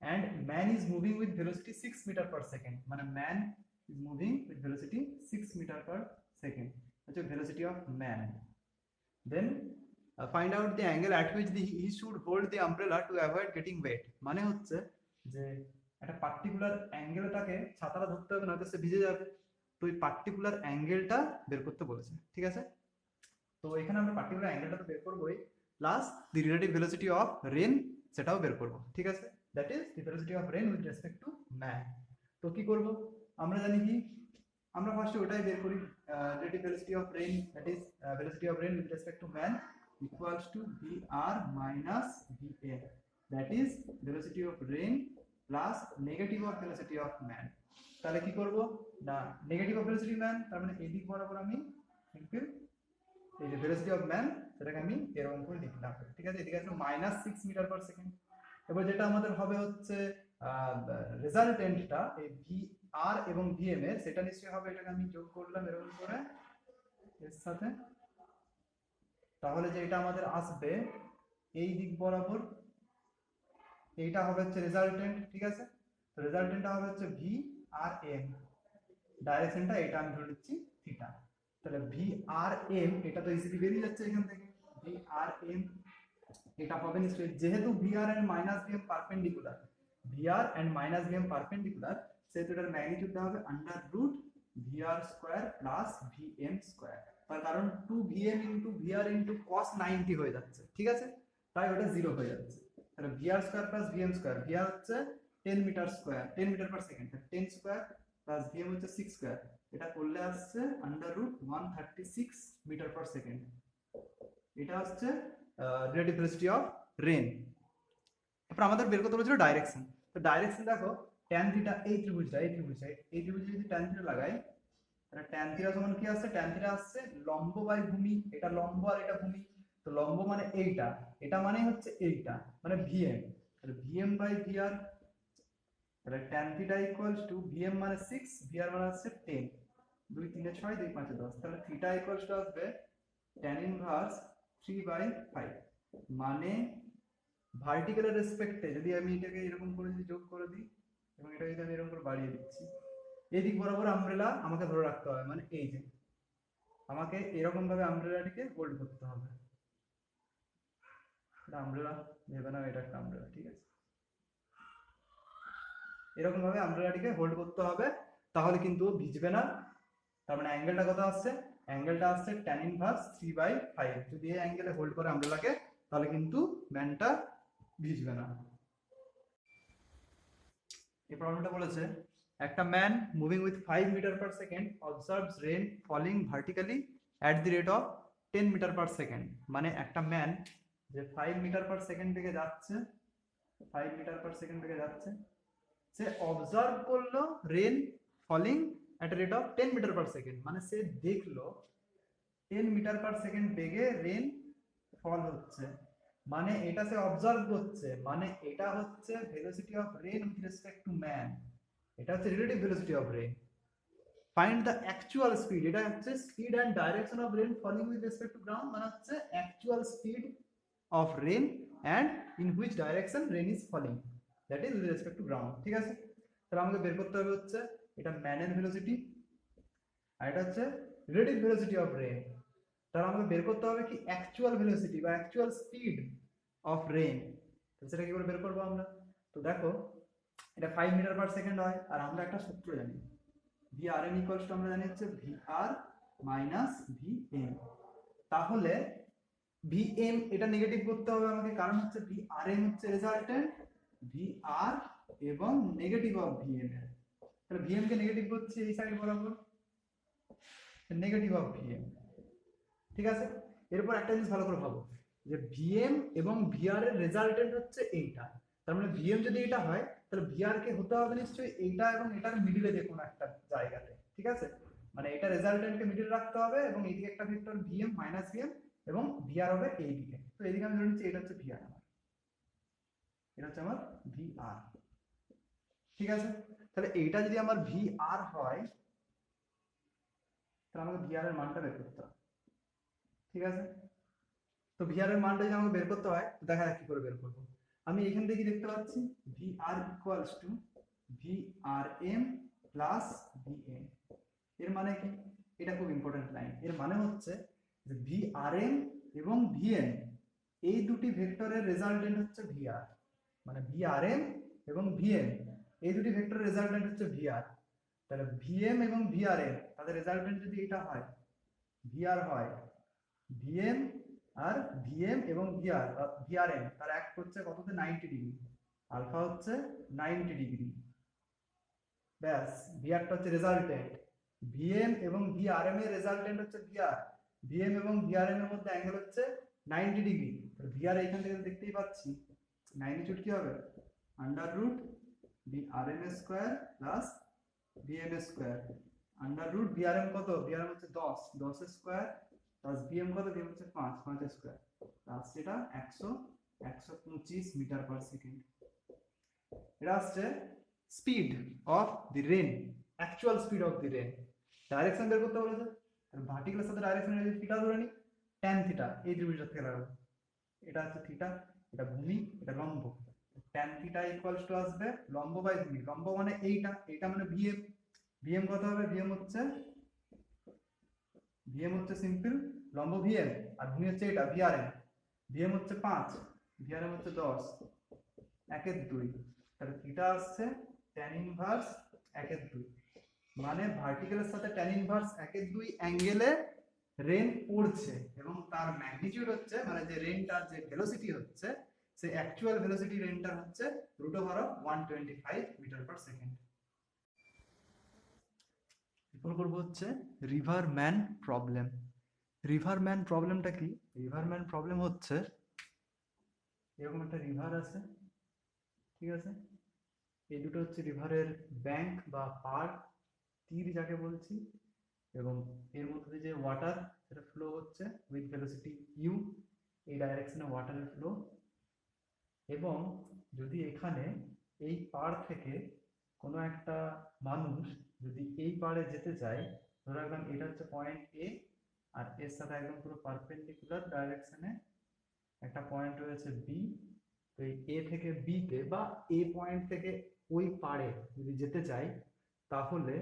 And man is moving with velocity 6 metre per second, মানে man is moving with velocity 6 metre per second, হচ্ছে velocity of man. Then find out the angle at which he should hold the umbrella to avoid getting wet, মানে হচ্ছে যে একটা particular অ্যাঙ্গেলে তাকে ছাতাটা ধরতে হবে, নয়তো সে ভিজে যাবে। তো ওই পার্টিকুলার অ্যাঙ্গেলটা বের করতে বলেছে, ঠিক আছে। তো এখানে আমরা পার্টিকুলার অ্যাঙ্গেলটা তো বের করবোই, plus the relative velocity of rain সেটাও বের করবো, ঠিক আছে, that is the velocity of rain with respect to man. তো কি করব, আমরা জানি কি, আমরা ফার্স্টে ওটাই বের করি, relative velocity of rain, that is velocity of rain with respect to man equals to vr minus va, that is velocity of rain plus negative of velocity of man। তাহলে কি করব না, নেগেটিভ অফ ভেলোসিটি ম্যান, তার মানে এই দিক বরাবর আমি সিম্পল এই যে ভেলোসিটি অফ ম্যান সেটাকে আমি এরকম করে লিখলাম, ঠিক আছে, এদিকে আছে -6 মিটার পার সেকেন্ড। এবার যেটা আমাদের হবে হচ্ছে রেজাল্টেন্টটা এই ভি আর এবং ভিএম এর, সেটা নিশ্চয়ই হবে, এটাকে আমি যোগ করলাম এরকম করে এর সাথে। তাহলে যে এটা আমাদের আসবে এই দিক বরাবর, এইটা হবে হচ্ছে রেজাল্টেন্ট, ঠিক আছে। তো রেজাল্টেন্টটা হবে হচ্ছে ভি আর এম, ডাইরেকশনটা এটা আমি ধরে নিচ্ছি থিটা। তাহলে ভি আর এম এটা তো ইজিলি বেরিয়ে যাচ্ছে এখান থেকে, ভি আর এম এটা হবে নিশ্চয়ই, যেহেতু V R and minus VM perpendicular, V R and minus VM perpendicular, সেহেতু এটার ম্যাগনিটিউডটা হবে under root V R square plus VM square. তার কারণ 2vm into VR into cos 90 হয়ে যাচ্ছে, ঠিক আছে, তাই ওটা 0 হয়ে যাচ্ছে। তাহলে VR square plus VM square, VR হচ্ছে 10 metre square, 10 metre per second, 10 square plus VM হচ্ছে 6 স্কোয়ার, এটা করলে আসছে under root 136 metre per second. এটা হচ্ছে রিলেটিভ ভেলোসিটি অফ রেন। তারপর আমাদের বের করতে বলেছিল ডাইরেকশন। তো ডাইরেকশন দেখো ট্যান থিটা, এই ত্রিভুজটা যদি ট্যান থিটা লাগাই, তাহলে ট্যান থিটা সমান কি আসছে, ট্যান থিটা আসছে লম্ব বাই ভূমি, এটা লম্ব আর এটা ভূমি। তো লম্ব মানে এইটা, এটা মানে হচ্ছে এইটা, মানে ভিএম, তাহলে ভিএম বাই ভিআর। তাহলে tan theta equals two VM মানে 6, ভিআর মানে হচ্ছে 10, 2 3 6 2 5 10, তাহলে থিটা ইকুয়ালস টু আসবে ট্যান ইনভার্স 3/5, মানে ভার্টিক্যালের রেসপেক্টে যদি আমি এটাকে এরকম করে যদি যোগ করে দিই এবং এটা যদি আমি এরকম করে বাড়িয়ে দিচ্ছি, এই দিক বরাবর আমব্রেলা আমাকে ধরে রাখতে হবে, মানে এই যে আমাকে এরকম ভাবে আমব্রেলাটিকে হোল্ড করতে হবে। এটা আমব্রেলা ভেবে নাও, এটা একটা আমব্রেলা, ঠিক আছে, এরকম ভাবে আমব্রেলাটিকে হোল্ড করতে হবে, তাহলে কিন্তু ভিজবে না। তার মানে অ্যাঙ্গেলটা কত আসছে, অ্যাঙ্গেলটা আসছে tan ইনভার্স 3/5, যদি এই অ্যাঙ্গেলে হোল্ড করে আমব্রেলাকে তাহলে কিন্তু ম্যানটা ভিজবে না। এই প্রবলেমটা বলেছে একটা man moving with 5 metre per second observes rain falling vertically at the rate of 10 metre per second, মানে একটা ম্যান যে 5 মিটার পার সেকেন্ড থেকে যাচ্ছে, 5 মিটার পার সেকেন্ড থেকে যাচ্ছে, সে অবজার্ভ করলো rain falling at rate of 10 metre per second, মানে সে দেখলো 10 মিটার পার সেকেন্ড বেগে রেন ফল হচ্ছে, মানে এটা সে অবজার্ভ করছে, মানে এটা হচ্ছে velocity of rain with respect to man, এটা হচ্ছে relative velocity of rain. Find the actual speed, এটা হচ্ছে speed and direction of rain falling with respect to ground, মানে হচ্ছে actual speed of rain and in which direction rain is falling, that is with respect to ground. ঠিক আছে, তাহলে আমাকে বের করতে হবে হচ্ছে এটা ম্যানের ভেলোসিটি আর এটা হচ্ছে রিলেটিভ ভেলোসিটি অফ রেন। তাহলে আমাকে বের করতে হবে কি অ্যাকচুয়াল ভেলোসিটি বা অ্যাকচুয়াল স্পিড অফ রেন। সেটা কি করে বের করবো আমরা? তো দেখো এটা 5 মিটার পার সেকেন্ড হয়, আর আমরা একটা সূত্র জানি, VRM ইকুয়ালস টু আমরা জানি হচ্ছে VR মাইনাস VM। তাহলে VM এটা নেগেটিভ করতে হবে আমাকে, কারণ হচ্ছে VRM হচ্ছে রেজাল্টেন্ট, VR এবং নেগেটিভ অফ VM এর, তাহলে VM কে নেগেটিভ করছি এই সাইড বরাবর, নেগেটিভ অফ VM। ঠিক আছে, এরপর একটা জিনিস ভালো করে ভাবো যে VM এবং VR এর রেজাল্টেন্ট হচ্ছে এইটা, তার মানে VM যদি এটা হয় তাহলে VR কে হতে হবে নিশ্চয়ই এইটা এবং এটার মিডিলে যে কোনো একটা জায়গাতে। ঠিক আছে, মানে এটা রেজাল্টেন্টকে মিডিলে রাখতে হবে এবং এইদিকে একটা ভেক্টর VM মাইনাস VM এবং VR হবে এইদিকে। তো এইদিকে আমি ধরে নিচ্ছি এটা হচ্ছে VR আমার, এটা হচ্ছে আমার VR। ঠিক আছে, তাহলে এইটা যদি আমার VR হয় তাহলে আমাকে VR এর মানটা বের করতে হবে। ঠিক আছে, তো VR এর মানটা যদি আমাকে বের করতে হয় তো দেখা যাক কি করে বের করবো। আমি এখান থেকে দেখতে পাচ্ছি VR equals to VRM plus VM। এর মানে কি? এটা খুব ইম্পর্টেন্ট লাইন। এর মানে হচ্ছে যে VRM এবং VM এই দুটি ভেক্টরের রেজাল্টেন্ট হচ্ছে VR, মানে VRM এবং VM এই দুটি ভেক্টরের রেজাল্টেন্ট হচ্ছে VR। তাহলে VM এবং VRM তাদের রেজাল্টেন্ট যদি এটা হয়, VR হয়, VM আর VM এবং VRM তার এক হচ্ছে কততে 90 ডিগ্রি, আলফা হচ্ছে 90 ডিগ্রি। ব্যাস, ভিআরটা হচ্ছে রেজাল্টেন্ট, VM এবং VRM এর রেজাল্টেন্ট হচ্ছে VR, VM এবং VRM এর মধ্যে অ্যাঙ্গেল হচ্ছে 90 ডিগ্রি। VR এখান থেকে দেখতেই পাচ্ছি ম্যাগনিটিউড কি হবে under root VRM square plus VM square, under root VRM কত, VRM হচ্ছে 10, 10 স্কয়ার প্লাস VM কত, VM হচ্ছে 5, 5 স্কয়ার প্লাস সেটা 100, 125 মিটার পার সেকেন্ড। এটা আসছে speed of the rain, actual speed of the rain. Direction বের করতে বলেছে, ভার্টিক্যালের সাথে ডাইরেকশন যদি থিটা ধরে নি, ট্যান থিটা এই ত্রিভুজটা থেকে লাগাবো, এটা হচ্ছে থিটা, এটা ভূমি, এটা লম্ব, ট্যান থিটা ইকুয়ালস টু আসবে লম্ব বাই ভূমি, লম্ব মানে এইটা, এইটা মানে VM, VM কত হবে, VM হচ্ছে সিম্পল লম্ব VM আর ভূমি হচ্ছে এটা VRM, VM হচ্ছে 5, VRM হচ্ছে 10, 1/2, তাহলে থিটা আসছে tan ইনভার্স 1/2, মানে ভার্টিক্যালের সাথে tan ইনভার্স 1/2 অ্যাঙ্গেলে রেন পড়ছে এবং তার ম্যাগনিটিউড হচ্ছে, মানে যে রেনটার যে ভেলোসিটি হচ্ছে সেই অ্যাকচুয়াল ভেলোসিটি রেনটার হচ্ছে √125 মিটার পার সেকেন্ড। এরপর করবো হচ্ছে রিভারম্যান প্রবলেম। রিভারম্যান প্রবলেমটা কি? রিভারম্যান প্রবলেম হচ্ছে এরকম একটা রিভার আছে, ঠিক আছে, এই দুটো হচ্ছে রিভারের ব্যাংক বা পাড়, তীর যাকে বলছি, এবং এর মধ্যে দিয়ে যে ওয়াটার সেটা ফ্লো হচ্ছে উইথ ভেলোসিটি ইউ, এই ডাইরেকশনে ওয়াটারের ফ্লো। এবং যদি এখানে এই পাড় থেকে কোনো একটা মানুষ যদি এই পাড়ে যেতে চায়, ধরে রাখলাম এটা হচ্ছে পয়েন্ট এ আর এর সাথে একদম পুরো পারপেন্ডিকুলার ডাইরেকশনে একটা পয়েন্ট রয়েছে বি, তো এই এ থেকে বি তে বা এ পয়েন্ট থেকে ওই পাড়ে যদি যেতে চাই তাহলে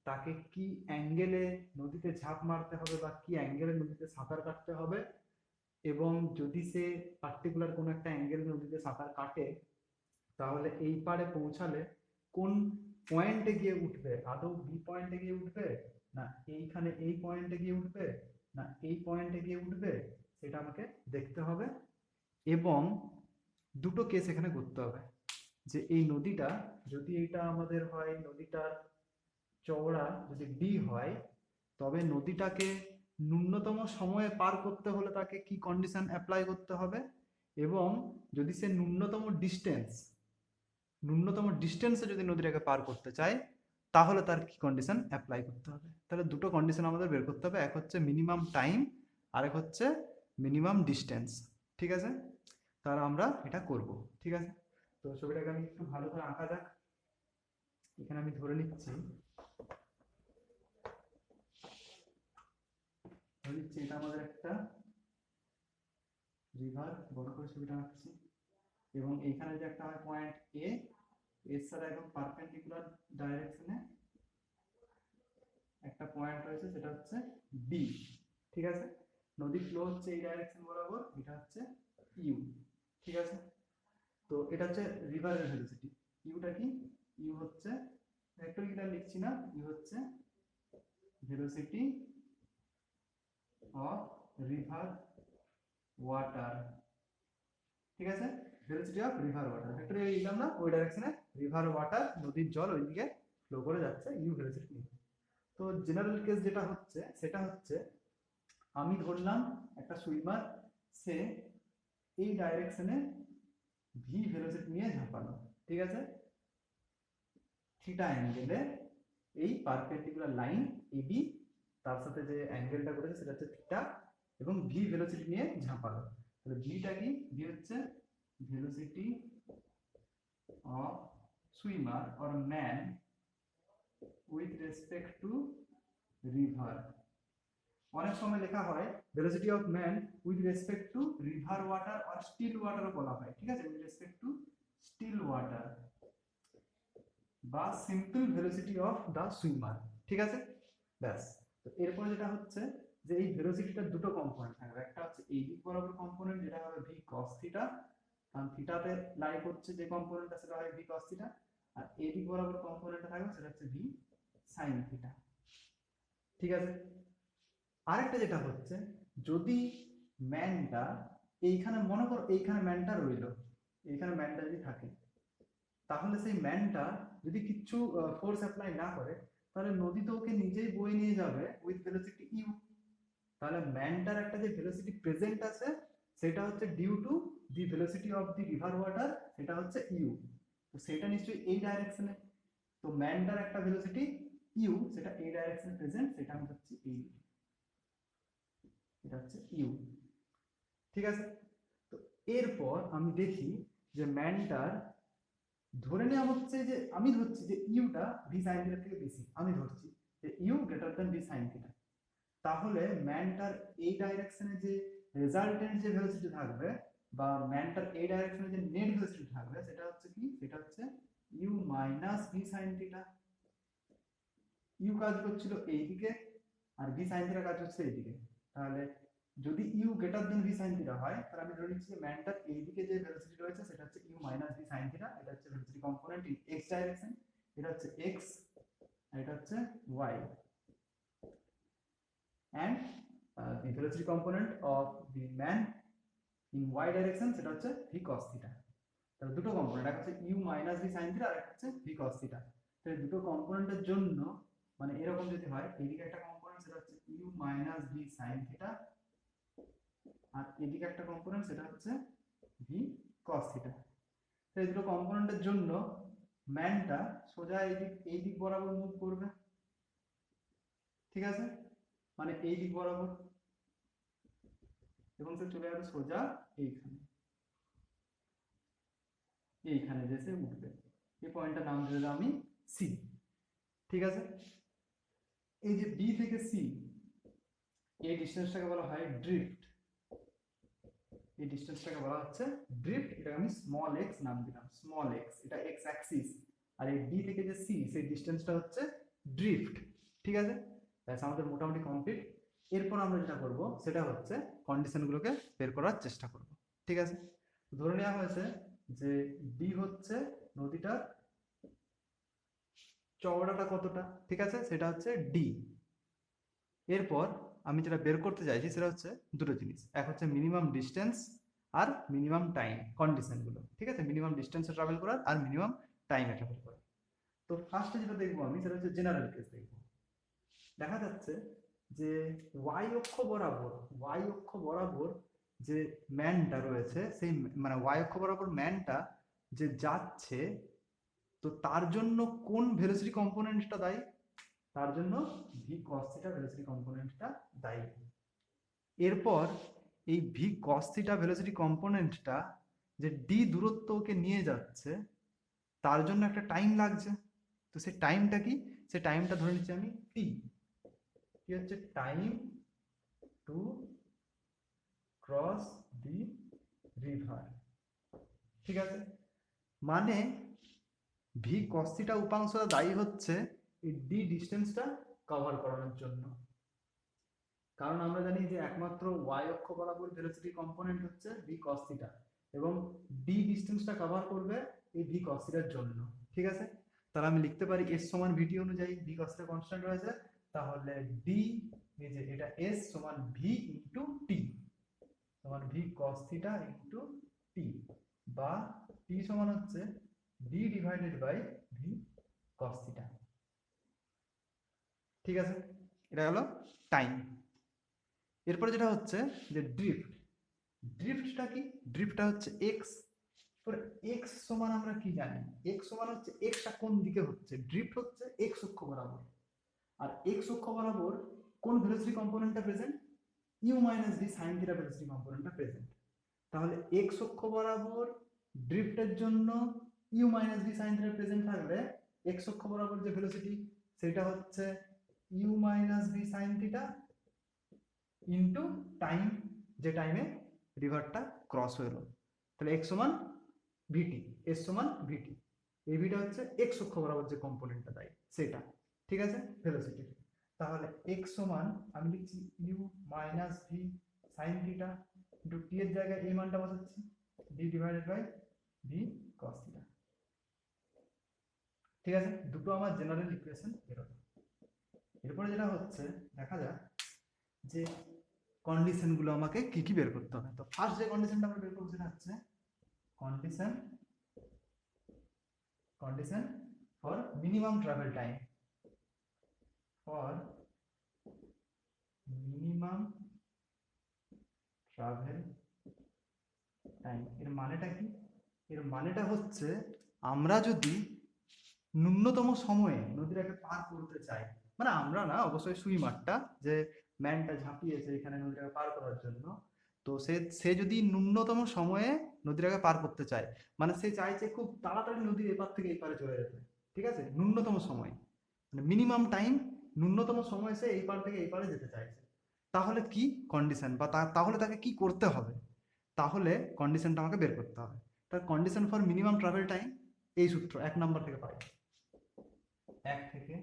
তাকে কি অ্যাঙ্গেলে নদীতে ঝাঁপ মারতে হবে বা কি অ্যাঙ্গেলে নদীতে সাঁতার কাটতে হবে, এবং যদি সে পার্টিকুলার কোনো একটা অ্যাঙ্গেলে নদীতে সাঁতার কাটে তাহলে এই পাড়ে পৌঁছালে কোন পয়েন্টে গিয়ে উঠবে, আদৌ বি পয়েন্টে গিয়ে উঠবে না এইখানে এই পয়েন্টে গিয়ে উঠবে না এই পয়েন্টে গিয়ে উঠবে, সেটা আমাকে দেখতে হবে। এবং দুটো কেস এখানে করতে হবে, যে এই নদীটা যদি এটা আমাদের হয় নদীটার চওড়া যদি ডি হয় তবে নদীটাকে ন্যূনতম সময়ে পার করতে হলে তাকে কি কন্ডিশন অ্যাপ্লাই করতে হবে, এবং যদি সে ন্যূনতম ডিস্টেন্সে যদি নদীটাকে পার করতে চায় তাহলে তার কি কন্ডিশন অ্যাপ্লাই করতে হবে। তাহলে দুটো কন্ডিশন আমাদের বের করতে হবে, এক হচ্ছে মিনিমাম টাইম আর এক হচ্ছে মিনিমাম ডিস্টেন্স। ঠিক আছে, তাহলে আমরা এটা করব। ঠিক আছে, তো ছবিটাকে আমি একটু ভালো করে আঁকা যাক। এখানে আমি ধরে নিচ্ছি ধরে নিচ্ছি এটা আমাদের একটা রিভার, বড় করে ছবিটা আঁকছি, এবং এইখানে যে একটা হয় পয়েন্ট এ, এর সাথে একদম পারপেন্ডিকুলার ডাইরেকশনে একটা পয়েন্ট রয়েছে, সেটা হচ্ছে বি। ঠিক আছে, নদী ফ্লো হচ্ছে এই ডাইরেকশন বরাবর, এটা হচ্ছে ইউ। ঠিক আছে, তো এটা হচ্ছে রিভারের ভেলোসিটি। ইউটা কি? ইউ হচ্ছে, ভেক্টর লিখছি না, ইউ হচ্ছে ভেলোসিটি অফ রিভার ওয়াটার। ঠিক আছে, velocity of river water, vector লিখলাম না, ওই ডাইরেকশনে রিভার ওয়াটার, নদীর জল ওইদিকে ফ্লো করে যাচ্ছে ইউ ভেলোসিটি নিয়ে। তো জেনারেল কেস যেটা হচ্ছে সেটা হচ্ছে, আমি ধরলাম একটা সুইমার, সে এই ডাইরেকশনে ভি ভেলোসিটি নিয়ে ঝাঁপালো। ঠিক আছে, থিটা অ্যাঙ্গেলে এই পারপেন্ডিকুলার লাইন এবি, তার সাথে যে অ্যাঙ্গেলটা করেছে সেটা হচ্ছে থিটা, এবং ভি ভেলোসিটি নিয়ে ঝাঁপালো। তাহলে ভিটা কি? ভি হচ্ছে velocity of swimmer or man with respect to river. অনেক সময় লেখা হয় velocity of man with respect to river water or still ওয়াটারও বলা হয়। ঠিক আছে, with respect to still water বা simple velocity of the swimmer. ঠিক আছে, ব্যাস। তো এরপর যেটা হচ্ছে যে এই ভেলোসিটিটার দুটো কম্পোনেন্ট থাকবে, একটা হচ্ছে এই দিক বরাবর কম্পোনেন্ট, যেটা হবে ভি কস থিটা, কারণ থিটাতে লাই করছে যে কম্পোনেন্টটা, সেটা হয় ভি কস থিটা, আর এই দিক বরাবর কম্পোনেন্টটা থাকবে সেটা হচ্ছে ভি সাইন থিটা। ঠিক আছে, আরেকটা যেটা হচ্ছে, যদি ম্যানটা এইখানে, মনে করো এইখানে ম্যানটা রইলো, এইখানে ম্যানটা যদি থাকে, তাহলে সেই ম্যানটা যদি কিছু ফোর্স অ্যাপ্লাই না করে, তাহলে নদী তো ওকে নিজেই বয়ে নিয়ে যাবে উইথ ভেলোসিটি ইউ। তাহলে ম্যানটার একটা যে ভেলোসিটি প্রেজেন্ট আছে, সেটা হচ্ছে due to the velocity of the river water, সেটা হচ্ছে ইউ। তো সেটা নিশ্চয়ই এই ডাইরেকশনে। তো ম্যানটার একটা ভেলোসিটি ইউ, সেটা এই ডাইরেকশনে প্রেজেন্ট, সেটা আমি হচ্ছে এই, এটা হচ্ছে ইউ। ঠিক আছে, তো এরপর আমি দেখি যে ম্যানটার, ধরে নেওয়া হচ্ছে যে, আমি ধরছি যে ইউটা ভি সাইন থিটা থেকে বেশি, আমি ধরছি যে U greater than V sine theta. তাহলে ম্যানটার এই ডাইরেকশনে যে রেজাল্টেন্ট যে ভেলোসিটি থাকবে, বা ম্যানটার এই ডাইরেকশনে যে নেট ভেলোসিটি থাকবে, সেটা হচ্ছে কি? সেটা হচ্ছে U minus V sine theta. U কাজ করছিল এইদিকে, আর ভি সাইন থিটা কাজ হচ্ছে এইদিকে। তাহলে যদি U greater then V sine theta হয়, তাহলে আমি ধরে নিচ্ছি যে ম্যানটার এইদিকে যে ভেলোসিটি রয়েছে সেটা হচ্ছে U minus V sine theta. এটা হচ্ছে velocity component in X direction, এটা হচ্ছে এক্স, আর এটা হচ্ছে Y. And the velocity component of the man in y direction, সেটা হচ্ছে v cos থিটা। তাহলে দুটো কম্পোনেন্ট, একটা হচ্ছে u মাইনাস v sin থিটা, আর একটা হচ্ছে v cos থিটা। তাহলে দুটো কম্পোনেন্টের জন্য, মানে এরকম যদি হয়, এদিকে একটা কম্পোনেন্ট সেটা হচ্ছে u মাইনাস v sin থিটা, আর এদিকে একটা কম্পোনেন্ট সেটা হচ্ছে v cos থিটা। তো এই দুটো কম্পোনেন্টের জন্য ম্যানটা সোজা এই দিক বরাবর মুভ করবে। ঠিক আছে, মানে এই দিক বরাবর, এবং সে চলে যাবে সোজা এইখানে, এইখানে যে সে উঠবে। এই পয়েন্টটার নাম দিয়ে দিলাম আমি সি। ঠিক আছে, এই যে বি থেকে সি, এই ডিস্টেন্সটাকে বলা হয় ড্রিফট। এই ডিস্টেন্সটাকে বলা হচ্ছে ড্রিফট, এটাকে আমি স্মল এক্স নাম দিলাম, স্মল এক্স, এটা এক্স অ্যাক্সিস। আর এই বি থেকে যে সি, সেই ডিস্টেন্সটা হচ্ছে ড্রিফট। ঠিক আছে, ব্যাস আমাদের মোটামুটি কমপ্লিট। এরপর আমরা যেটা করব সেটা হচ্ছে কন্ডিশনগুলোকে বের করার চেষ্টা করব। ঠিক আছে, ধরে নেওয়া হয়েছে যে বি হচ্ছে নদীটার চওড়াটা কতটা, ঠিক আছে, সেটা হচ্ছে ডি। এরপর আমি যেটা বের করতে চাইছি সেটা হচ্ছে দুটো জিনিস, এক হচ্ছে মিনিমাম ডিস্টেন্স আর মিনিমাম টাইম কন্ডিশনগুলো। ঠিক আছে, মিনিমাম ডিস্টেন্সে ট্রাভেল করার আর মিনিমাম টাইমে ট্রাভেল করার। তো ফার্স্টে যেটা দেখবো আমি সেটা হচ্ছে জেনারেল কেস দেখবো। দেখা যাচ্ছে যে ওয়াই অক্ষ বরাবর যে ম্যানটা রয়েছে, সেই মানে ওয়াই অক্ষ বরাবর ম্যানটা যে যাচ্ছে, তো তার জন্য কোন ভেলোসিটি কম্পোনেন্টটা দায়ী? তার জন্য ভি কস থিটা ভেলোসিটি কম্পোনেন্টটা দায়ী। এরপর এই ভি কস থিটা ভেলোসিটি কম্পোনেন্টটা যে ডি দূরত্ব ওকে নিয়ে যাচ্ছে, তার জন্য একটা টাইম লাগছে। তো সেই টাইমটা কি? সেই টাইমটা ধরে নিচ্ছি আমি টি। কি হচ্ছে time to to cross the river. ঠিক আছে, মানে ভি কস থিটা উপাংশটা দায়ী হচ্ছে এই ডি ডিস্টেন্সটা কভার করানোর জন্য। কারণ আমরা জানি যে একমাত্র ওয়াই অক্ষ বরাবর ভেলোসিটি কম্পোনেন্ট হচ্ছে ভি কস থিটা, এবং ডি ডিস্টেন্সটা কভার করবে এই ভি কস থিটার জন্য। ঠিক আছে, তাহলে আমি লিখতে পারি এস সমান ভিটি অনুযায়ী ভি কস থিটা কনস্ট্যান্ট রয়েছে, তাহলে ডি এই যে এটা এস সমান ভি ইনটু টি, সমান V cos theta into T, বা টি সমান হচ্ছে D divided by V cos theta. ঠিক আছে, এটা হলো টাইম। এরপরে যেটা হচ্ছে যে ড্রিফট। ড্রিফটটা কি? ড্রিফটটা হচ্ছে এক্স। এক্স সমান আমরা কি জানি? এক্স সমান হচ্ছে এক্সটা কোন দিকে হচ্ছে, ড্রিফট হচ্ছে এক্স অক্ষ বরাবর। আর এক্স অক্ষ বরাবর কোন ভেলোসিটি কম্পোনেন্টটা present? U minus V sine theta velocity কম্পোনেন্টটা প্রেজেন্ট। তাহলে এক্স অক্ষ বরাবর ড্রিফটের জন্য U minus V sine theta present থাকলে এক্স অক্ষ বরাবর যে ভেলোসিটি সেটা হচ্ছে U minus V sine theta into time, যে টাইমে রিভারটা ক্রস হলো। তাহলে এক্স সমান ভিটি, এস সমান ভিটি। এই ভিটা হচ্ছে এক্স অক্ষ বরাবর যে কম্পোনেন্টটা দেয় সেটা। ঠিক আছে, ভেলোসিটি। তাহলে এক্স সমান আমি লিখছি U minus V sine theta into T এর জায়গায় এই মানটা বসাচ্ছি D divided by V cos theta. ঠিক আছে, দুটো আমার জেনারেল ইকুয়েশন বেরোলো। এরপরে যেটা হচ্ছে দেখা যাক যে কন্ডিশনগুলো আমাকে কি কি বের করতে হবে। তো ফার্স্ট যে কন্ডিশনটা আমরা বের করব সেটা হচ্ছে condition for minimum travel time, for minimum travel time। এর মানেটা কি? এর মানেটা হচ্ছে আমরা যদি ন্যূনতম সময়ে নদীটাকে পার করতে চাই, মানে আমরা না, অবশ্যই সুইমারটা যে ম্যানটা ঝাঁপিয়েছে এখানে নদীটাকে পার করার জন্য, তো সে যদি ন্যূনতম সময়ে নদীটাকে পার করতে চায়, মানে সে চাইছে খুব তাড়াতাড়ি নদীর এপার থেকে এই পারে চলে যেতে। ঠিক আছে, ন্যূনতম সময় মানে মিনিমাম টাইম, ন্যূনতম সময় সে এই পার থেকে এই পারে যেতে চাইছে। তাহলে কি কন্ডিশন, বা তাহলে তাকে কি করতে হবে? তাহলে কন্ডিশনটা আমাকে বের করতে হবে। তার condition for minimum travel time এই সূত্র 1 নম্বর থেকে পাই, 1 থেকে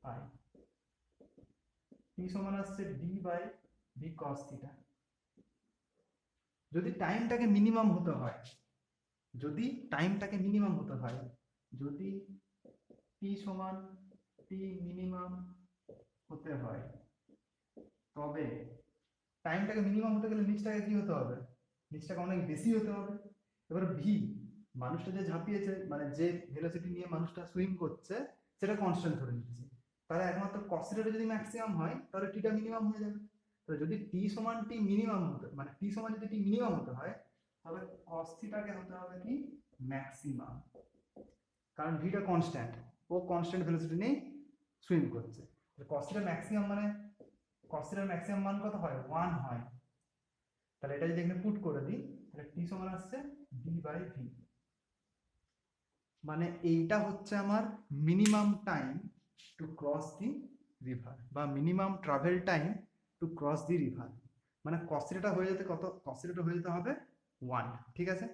পাই টি সমান আসছে D by V cos theta. যদি টাইমটাকে মিনিমাম হতে হয়, যদি টাইমটাকে মিনিমাম হতে হয়, যদি টি সমান টি মিনিমাম হতে হয়, তবে টাইমটাকে মিনিমাম হতে গেলে নিচটাকে কি হতে হবে? নিচটাকে অনেক বেশি হতে হবে। এবার ভি, মানুষটা যে ঝাঁপিয়েছে, মানে যে ভেলোসিটি নিয়ে মানুষটা সুইম করছে সেটা কনস্ট্যান্ট ধরে নিচ্ছি, তাহলে একমাত্র কস থিটাটা যদি ম্যাক্সিমাম হয় তাহলে টিটা মিনিমাম হয়ে যাবে। তাহলে যদি টি সমান টি মিনিমাম হতে, মানে টি সমান যদি টি মিনিমাম হতে হয়, তাহলে কস থিটাকে হতে হবে কি ম্যাক্সিমাম, কারণ ভিটা কনস্ট্যান্ট, ও কনস্ট্যান্ট ভেলোসিটি নিয়ে সুইম করছে। কস থিটা ম্যাক্সিমাম মানে কস থিটার ম্যাক্সিমাম মান কত হয়? 1 হয়। তাহলে এটা যদি এখানে পুট করে দিই, তাহলে টি সমান আসছে ডি বাই ভি। মানে এইটা হচ্ছে আমার minimum time to cross the river, বা minimum travel time to cross the river. মানে cos থিটাটা হয়ে যেতে কত? cos থিটাটা হয়ে যেতে হবে 1। ঠিক আছে,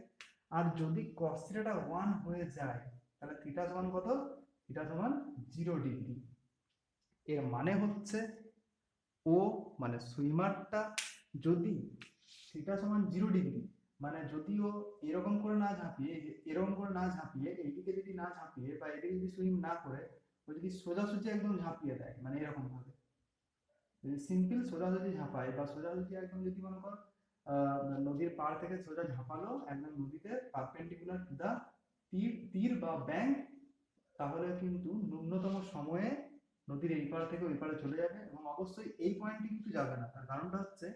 আর যদি cos থিটাটা 1 হয়ে যায় তাহলে থিটা সমান কত? থিটা সমান 0 ডিগ্রি। এর মানে হচ্ছে ও, মানে সুইমারটা যদি থিটা সমান 0 ডিগ্রি, মানে যদি ও এরকম করে না ঝাঁপিয়ে, এরকম করে না ঝাঁপিয়ে, এইদিকে যদি না ঝাঁপিয়ে বা এদিকে যদি সুইম না করে, ও যদি সোজাসুজি একদম ঝাঁপিয়ে দেয়, মানে এরকম ভাবে যদি সিম্পল সোজাসুজি ঝাঁপায়, বা সোজাসুজি একদম যদি মনে কর নদীর পাড় থেকে সোজা ঝাঁপালো একদম নদীতে পারপেন্ডিকুলার টু দা তীর বা ব্যাংক, তাহলে কিন্তু ন্যূনতম সময়ে নদীর এই পাড় থেকে ওই পাড়ে চলে যাবে। এবং অবশ্যই এই পয়েন্টে কিন্তু যাবে না, তার কারণটা হচ্ছে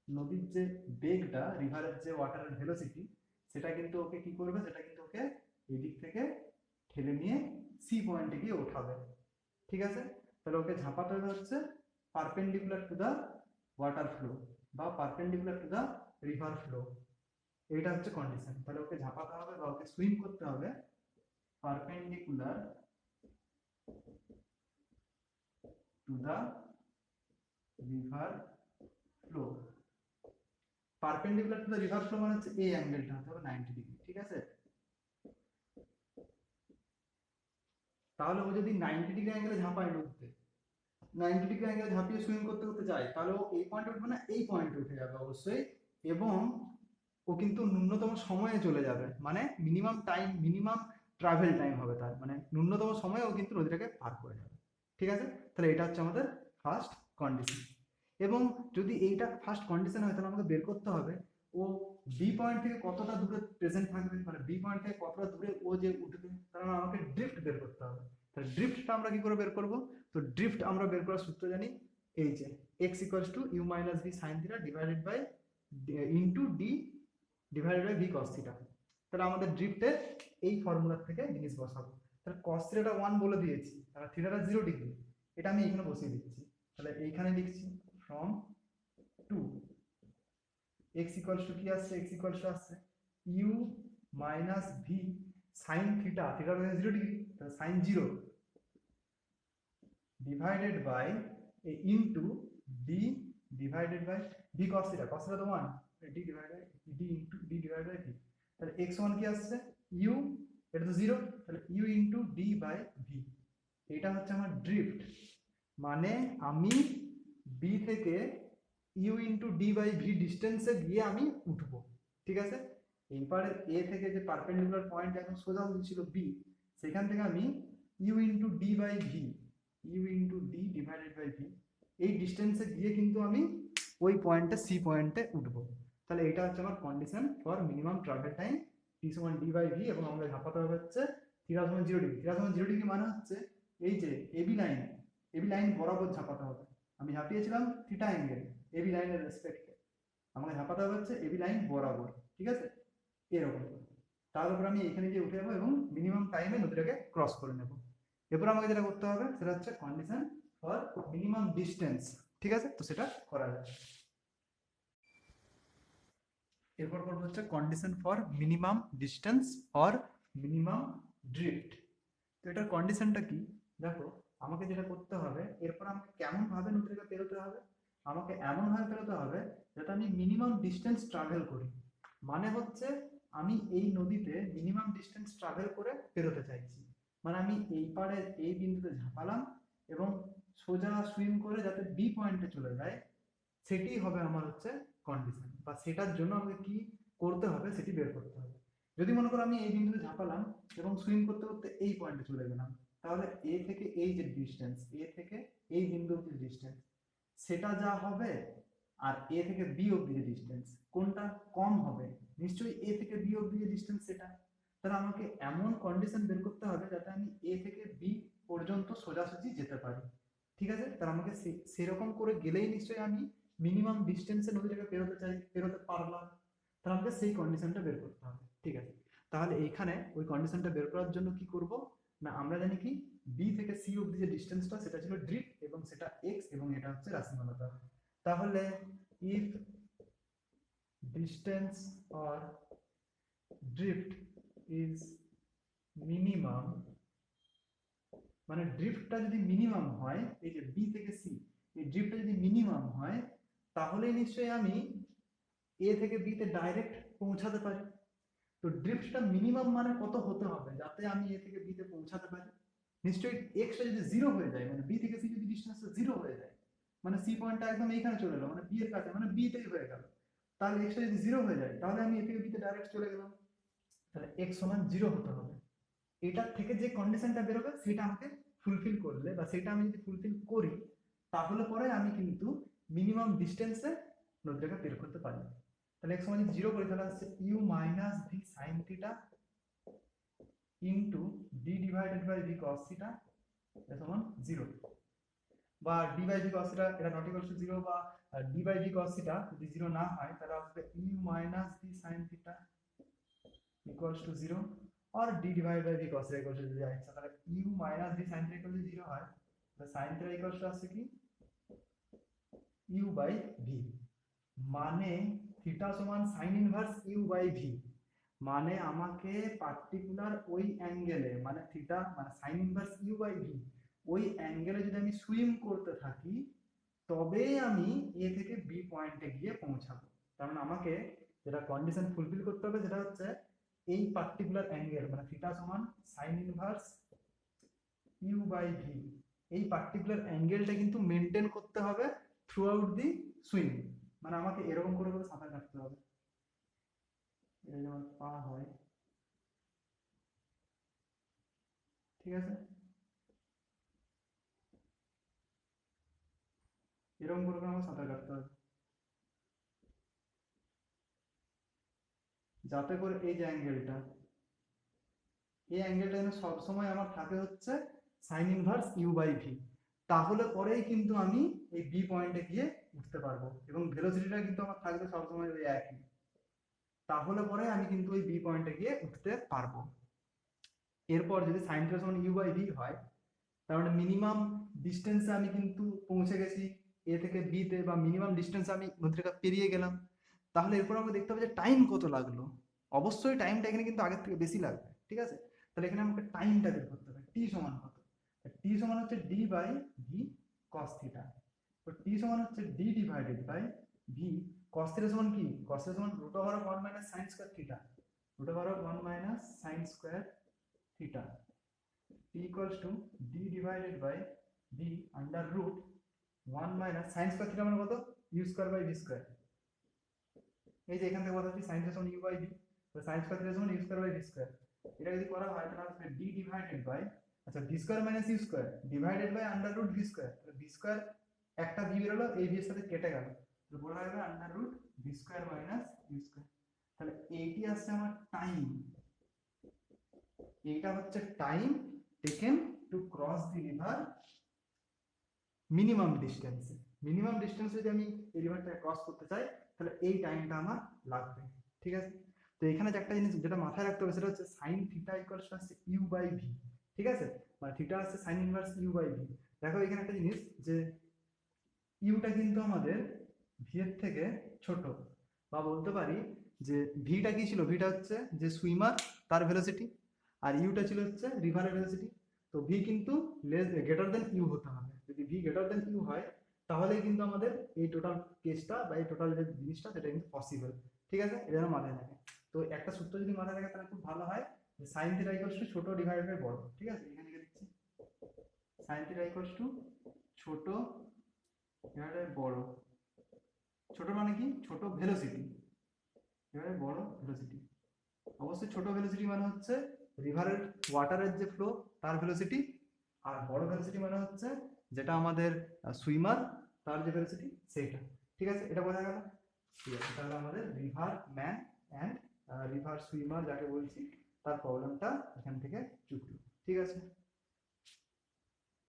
নদীর যে বেগটা, রিভারের যে ওয়াটারের ভেলোসিটি, সেটা কিন্তু ওকে কি করবে? সেটা কিন্তু ওকে এই দিক থেকে ঠেলে নিয়ে সি পয়েন্টে গিয়ে ওঠাবে। ঠিক আছে, তাহলে ওকে ঝাঁপাতে হবে হচ্ছে perpendicular to the water flow, বা perpendicular to the river flow. এইটা হচ্ছে কন্ডিশন। তাহলে ওকে ঝাঁপাতে হবে বা ওকে সুইম করতে হবে perpendicular to the river flow, perpendicular to the river flow মানে হচ্ছে এই অ্যাঙ্গেলটা হতে হবে 90 ডিগ্রি, ঠিক আছে? তাহলে ও যদি 90 ডিগ্রি অ্যাঙ্গেলে ঝাঁপায় নদীতে, 90 ডিগ্রি অ্যাঙ্গেলে ঝাঁপিয়ে সুইম করতে করতে যায়, তাহলে ও এই পয়েন্টে উঠবে না, এই পয়েন্টে উঠে যাবে অবশ্যই। এবং ও কিন্তু ন্যূনতম সময়ে চলে যাবে, মানে minimum time, minimum travel time হবে তার, মানে ন্যূনতম সময়ে ও কিন্তু নদীটাকে পার করে যাবে, ঠিক আছে? তাহলে এটা হচ্ছে আমাদের ফার্স্ট কন্ডিশন। এবং যদি এইটা ফার্স্ট কন্ডিশন হয় তাহলে আমাকে বের করতে হবে ও বি পয়েন্ট থেকে কতটা দূরে প্রেজেন্ট থাকবে, মানে বি পয়েন্ট থেকে কতটা দূরে ও যে উঠবে, কারণ আমাকে ড্রিফট বের করতে হবে। তাহলে ড্রিফটটা আমরা কি করে বের করব? তো ড্রিফট আমরা বের করার সূত্র জানি, এই যে x equals to U minus B sine theta divided by into D divided by V cos theta. তাহলে আমাদের ড্রিফটের এই ফর্মুলা থেকে জিনিস বসাবো। তাহলে কস থিটাটা 1 বলে দিয়েছি, তাহলে থিটাটা 0 ডিগ্রি, এটা আমি এখানে বসিয়ে দিচ্ছি। তাহলে এইখানে লিখছি ফ্রম 2 x ইকুয়ালস টু কি আসছে, x ইকুয়ালস টু আসছে you minus V sine theta, theta 0 degree, তাহলে sine 0 divided by into D divided by v cos theta, cos theta তো 1, d divided d into D divided by V. তাহলে x1 কি আসছে u, এটা তো 0, তাহলে u into D by v. এটা হচ্ছে আমার ড্রিফট, মানে আমি বি থেকে u into D by v ডিস্টেন্সে গিয়ে আমি উঠবো, ঠিক আছে? এইবারে এ থেকে যে পারপেন্ডিকুলার পয়েন্ট এখন সোজা ছিল বি, সেখান থেকে আমি U into D by V, U into D divided by V, এই ডিস্টেন্সে গিয়ে কিন্তু আমি ওই পয়েন্টে সি পয়েন্টে উঠবো। তাহলে এটা হচ্ছে আমার condition for minimum travel time t সমান ডি বাই ভি। এবং আমাদের ঝাঁপাতে হবে হচ্ছে থিটা সমান 0 ডিগ্রি। থিটা সমান 0 ডিগ্রি মানে হচ্ছে এই যে এবি লাইন, এবি লাইন বরাবর ঝাঁপাতে হবে। আমি ঝাঁপিয়েছিলাম থিটা অ্যাঙ্গেল, এবি লাইনের রেসপেক্টে আমাকে ঝাঁপাতে হবে হচ্ছে এবি লাইন বরাবর, ঠিক আছে? এরকম। তার উপর আমি এখানে গিয়ে উঠে যাবো এবং মিনিমাম টাইমে নদীটাকে ক্রস করে নেব। এরপর আমাকে যেটা করতে হবে সেটা হচ্ছে কন্ডিশন ফর মিনিমাম ডিস্টেন্স, ঠিক আছে? তো সেটা করা যায়। এরপর করবো হচ্ছে condition for minimum distance or minimum drift. তো এটার কন্ডিশনটা কি দেখো, আমাকে যেটা করতে হবে এরপর আমাকে কেমন ভাবে নদীটাকে পেরোতে হবে, আমাকে এমন ভাবে পেরোতে হবে যাতে আমি মিনিমাম ডিস্টেন্স ট্রাভেল করি। মানে হচ্ছে আমি এই নদীতে মিনিমাম ডিস্টেন্স ট্রাভেল করে পেরোতে চাইছি, মানে আমি এই পারে এই বিন্দুতে ঝাঁপালাম এবং সোজা সুইম করে যাতে বি পয়েন্টে চলে যায়, সেটি হবে আমার হচ্ছে কন্ডিশন, বা সেটার জন্য আমাকে কি করতে হবে সেটি বের করতে হবে। যদি মনে করো আমি এই বিন্দুতে ঝাঁপালাম এবং সুইম করতে করতে এই পয়েন্টে চলে গেলাম, তাহলে এ থেকে এই যে ডিস্টেন্স, এ থেকে এই বিন্দু অব্দি ডিস্টেন্স, সেটা যা হবে আর এ থেকে বি অব্দি যে ডিস্টেন্স, কোনটা কম হবে? নিশ্চয়ই এ থেকে বি অব্দি যে ডিস্টেন্স সেটা। তাহলে আমাকে এমন কন্ডিশন বের করতে হবে যাতে আমি এ থেকে বি পর্যন্ত সোজাসুজি যেতে পারি, ঠিক আছে? তাহলে আমাকে সেরকম করে গেলেই নিশ্চয়ই আমি মিনিমাম ডিস্টেন্সে নদীটাকে পেরোতে পারলাম। তাহলে আমাকে সেই কন্ডিশনটা বের করতে হবে, ঠিক আছে? তাহলে এইখানে ওই কন্ডিশনটা বের করার জন্য কি করব না, আমরা জানি কি বি থেকে সি অব্দি যে ডিস্টেন্সটা সেটা ছিল ড্রিফট এবং সেটা এক্স এবং এটা হচ্ছে রাশিমালাটা। তাহলে if distance or drift is minimum, মানে ড্রিফটটা যদি মিনিমাম হয়, এই যে বি থেকে সি এই ড্রিফটটা যদি মিনিমাম হয়, তাহলে নিশ্চয়ই আমি এ থেকে বি তে ডাইরেক্ট পৌঁছাতে পারি। তো ড্রিফটটা মিনিমাম মানে কত হতে হবে যাতে আমি এ থেকে বি তে পৌঁছাতে পারি? নিশ্চয়ই এক্সটা যদি 0 হয়ে যায়, মানে বি থেকে সি যদি ডিস্টেন্সটা 0 হয়ে যায়, মানে সি পয়েন্টটা একদম এইখানে চলে এলো, মানে বি এর কাছে, মানে বি তেই হয়ে গেল, তাহলে এক্সটা যদি 0 হয়ে যায় তাহলে আমি এ থেকে বি তে ডাইরেক্ট চলে গেলাম। তাহলে এক্স সমান 0 হতে হবে। এটার থেকে যে কন্ডিশনটা বেরোবে সেটা আমাকে ফুলফিল করলে, বা সেটা আমি যদি ফুলফিল করি, তাহলে পরে আমি কিন্তু মিনিমাম ডিস্টেন্সে নদীটাকে বের করতে পারি। তাহলে এক্স সমান 0 করি, তাহলে আসছে you minus V sine theta into D divided by V cos theta সমান 0, বা D by V cos theta এটা নট ইকুয়াল টু 0, বা D by V cos theta যদি 0 না হয় তাহলে আসবে U minus V sine theta equals to 0, और d divide by v cos theta equal to 0 आएगा। তাহলে u minus v sin theta equal to 0 হয়, তাহলে sin थीटा इक्वल टू আসছে কি u বাই v, মানে থিটা সমান sin inverse u by v, মানে আমাকে পার্টিকুলার ওই অ্যাঙ্গেলে, মানে থিটা মানে sin inverse u by v, ওই অ্যাঙ্গেলে যদি আমি সুইম করতে থাকি তবেই আমি এ থেকে বি পয়েন্টে গিয়ে পৌঁছাবো। তার মানে আমাকে যেটা কন্ডিশন ফুলফিল করতে হবে সেটা হচ্ছে এই পার্টিকুলার অ্যাঙ্গেল মানে থিটা সমান sine inverse U by V, এই পার্টিকুলার অ্যাঙ্গেলটা কিন্তু মেনটেন করতে হবে থ্রু আউট দি সুইং। মানে আমাকে এরকম করে করে সাঁতার কাটতে হবে, এটা যেমন পা হয়, ঠিক আছে, এরকম করে করে আমাকে সাঁতার কাটতে হবে, যাতে করে এই যে অ্যাঙ্গেলটা, এই অ্যাঙ্গেলটা যেন সবসময় আমার থাকে হচ্ছে sine inverse U by V. তাহলে পরেই কিন্তু আমি এই বি পয়েন্টে গিয়ে উঠতে পারবো, এবং ভেলোসিটিটা কিন্তু আমার থাকবে সবসময় ওই একই। তাহলে পরে আমি কিন্তু ওই বি পয়েন্টে গিয়ে উঠতে পারবো। এরপর যদি সাইন থিটা সমান ইউ বাই ভি হয়, তার মানে মিনিমাম ডিস্টেন্সে আমি কিন্তু পৌঁছে গেছি এ থেকে বি তে, বা মিনিমাম ডিস্টেন্স আমি নদীটা পেরিয়ে গেলাম। তাহলে এরপর আমাকে দেখতে হবে যে টাইম কত লাগলো। অবশ্যই টাইমটা এখানে কিন্তু আগের থেকে বেশি লাগবে, ঠিক আছে। তাহলে এখানে আমাকে টাইমটা বের করতে হবে, টি সমান কত। টি সমান হচ্ছে D by V cos theta. তো টি সমান হচ্ছে D divided by V cos theta সমান কি, কস থিটা সমান root over of 1 minus sine square theta, root over of 1 minus sine square theta. P equals to d divided by b under root 1 minus sin square theta মানে কত, u square by v square। এই যে এখান থেকে বলা হচ্ছে sin theta সমান u by v, তো sin square theta সমান u square by v square। এটা যদি করা হয় তাহলে আসবে d divided by, আচ্ছা v square minus u square divided by under root v square। তাহলে v square একটা v বের হলো, এই v এর সাথে কেটে গেল, তো বলা হবে under root v square minus u square। তাহলে এইটি আসছে আমার টাইম, এইটা হচ্ছে time taken to cross the river minimum ডিস্টেন্সে। মিনিমাম ডিস্টেন্সে যদি আমি এই রিভারটা ক্রস করতে চাই তাহলে এই টাইমটা আমার লাগবে, ঠিক আছে। তো এখানে যে একটা জিনিস যেটা মাথায় রাখতে হবে সেটা হচ্ছে সাইন থিটা ইকুয়ালস টু হচ্ছে ইউ বাই ভি, ঠিক আছে, মানে থিটা হচ্ছে sine inverse U by V. দেখো এখানে একটা জিনিস যে ইউটা কিন্তু আমাদের ভি এর থেকে ছোট, বা বলতে পারি যে ভিটা কি ছিল, ভিটা হচ্ছে যে সুইমার তার ভেলোসিটি, আর ইউটা ছিল হচ্ছে রিভারের ভেলোসিটি। তো ভি কিন্তু গ্রেটার দেন ইউ হতে হবে। যদি ভি গ্রেটার দেন ইউ হয় তাহলেই কিন্তু আমাদের এই টোটাল কেসটা বা এই টোটাল যে জিনিসটা সেটা কিন্তু পসিবল, ঠিক আছে, এটা যেন মাথায় থাকে। তো একটা সূত্র যদি মাথায় থাকে তাহলে খুব ভালো হয়, যে সাইন থিটা ইকুয়ালস টু ছোট ডিভাইডেড বাই বড়, ঠিক আছে। এখানে লিখে দিচ্ছি সাইন থিটা ইকুয়ালস টু ছোট ডিভাইডেড বাই বড়। ছোট মানে কি, ছোট ভেলোসিটি এবারে বড় ভেলোসিটি। অবশ্যই ছোট ভেলোসিটি মানে হচ্ছে রিভারের ওয়াটারের যে ফ্লো তার ভেলোসিটি, আর বড় ভেলোসিটি মানে হচ্ছে যেটা আমাদের সুইমার তার যে ভেলোসিটি সেইটা, ঠিক আছে, এটা বোঝা গেল। ঠিক আছে, তাহলে আমাদের river man and river swimmer যাকে বলছি তার প্রবলেমটা এখান থেকে চুক্তি, ঠিক আছে।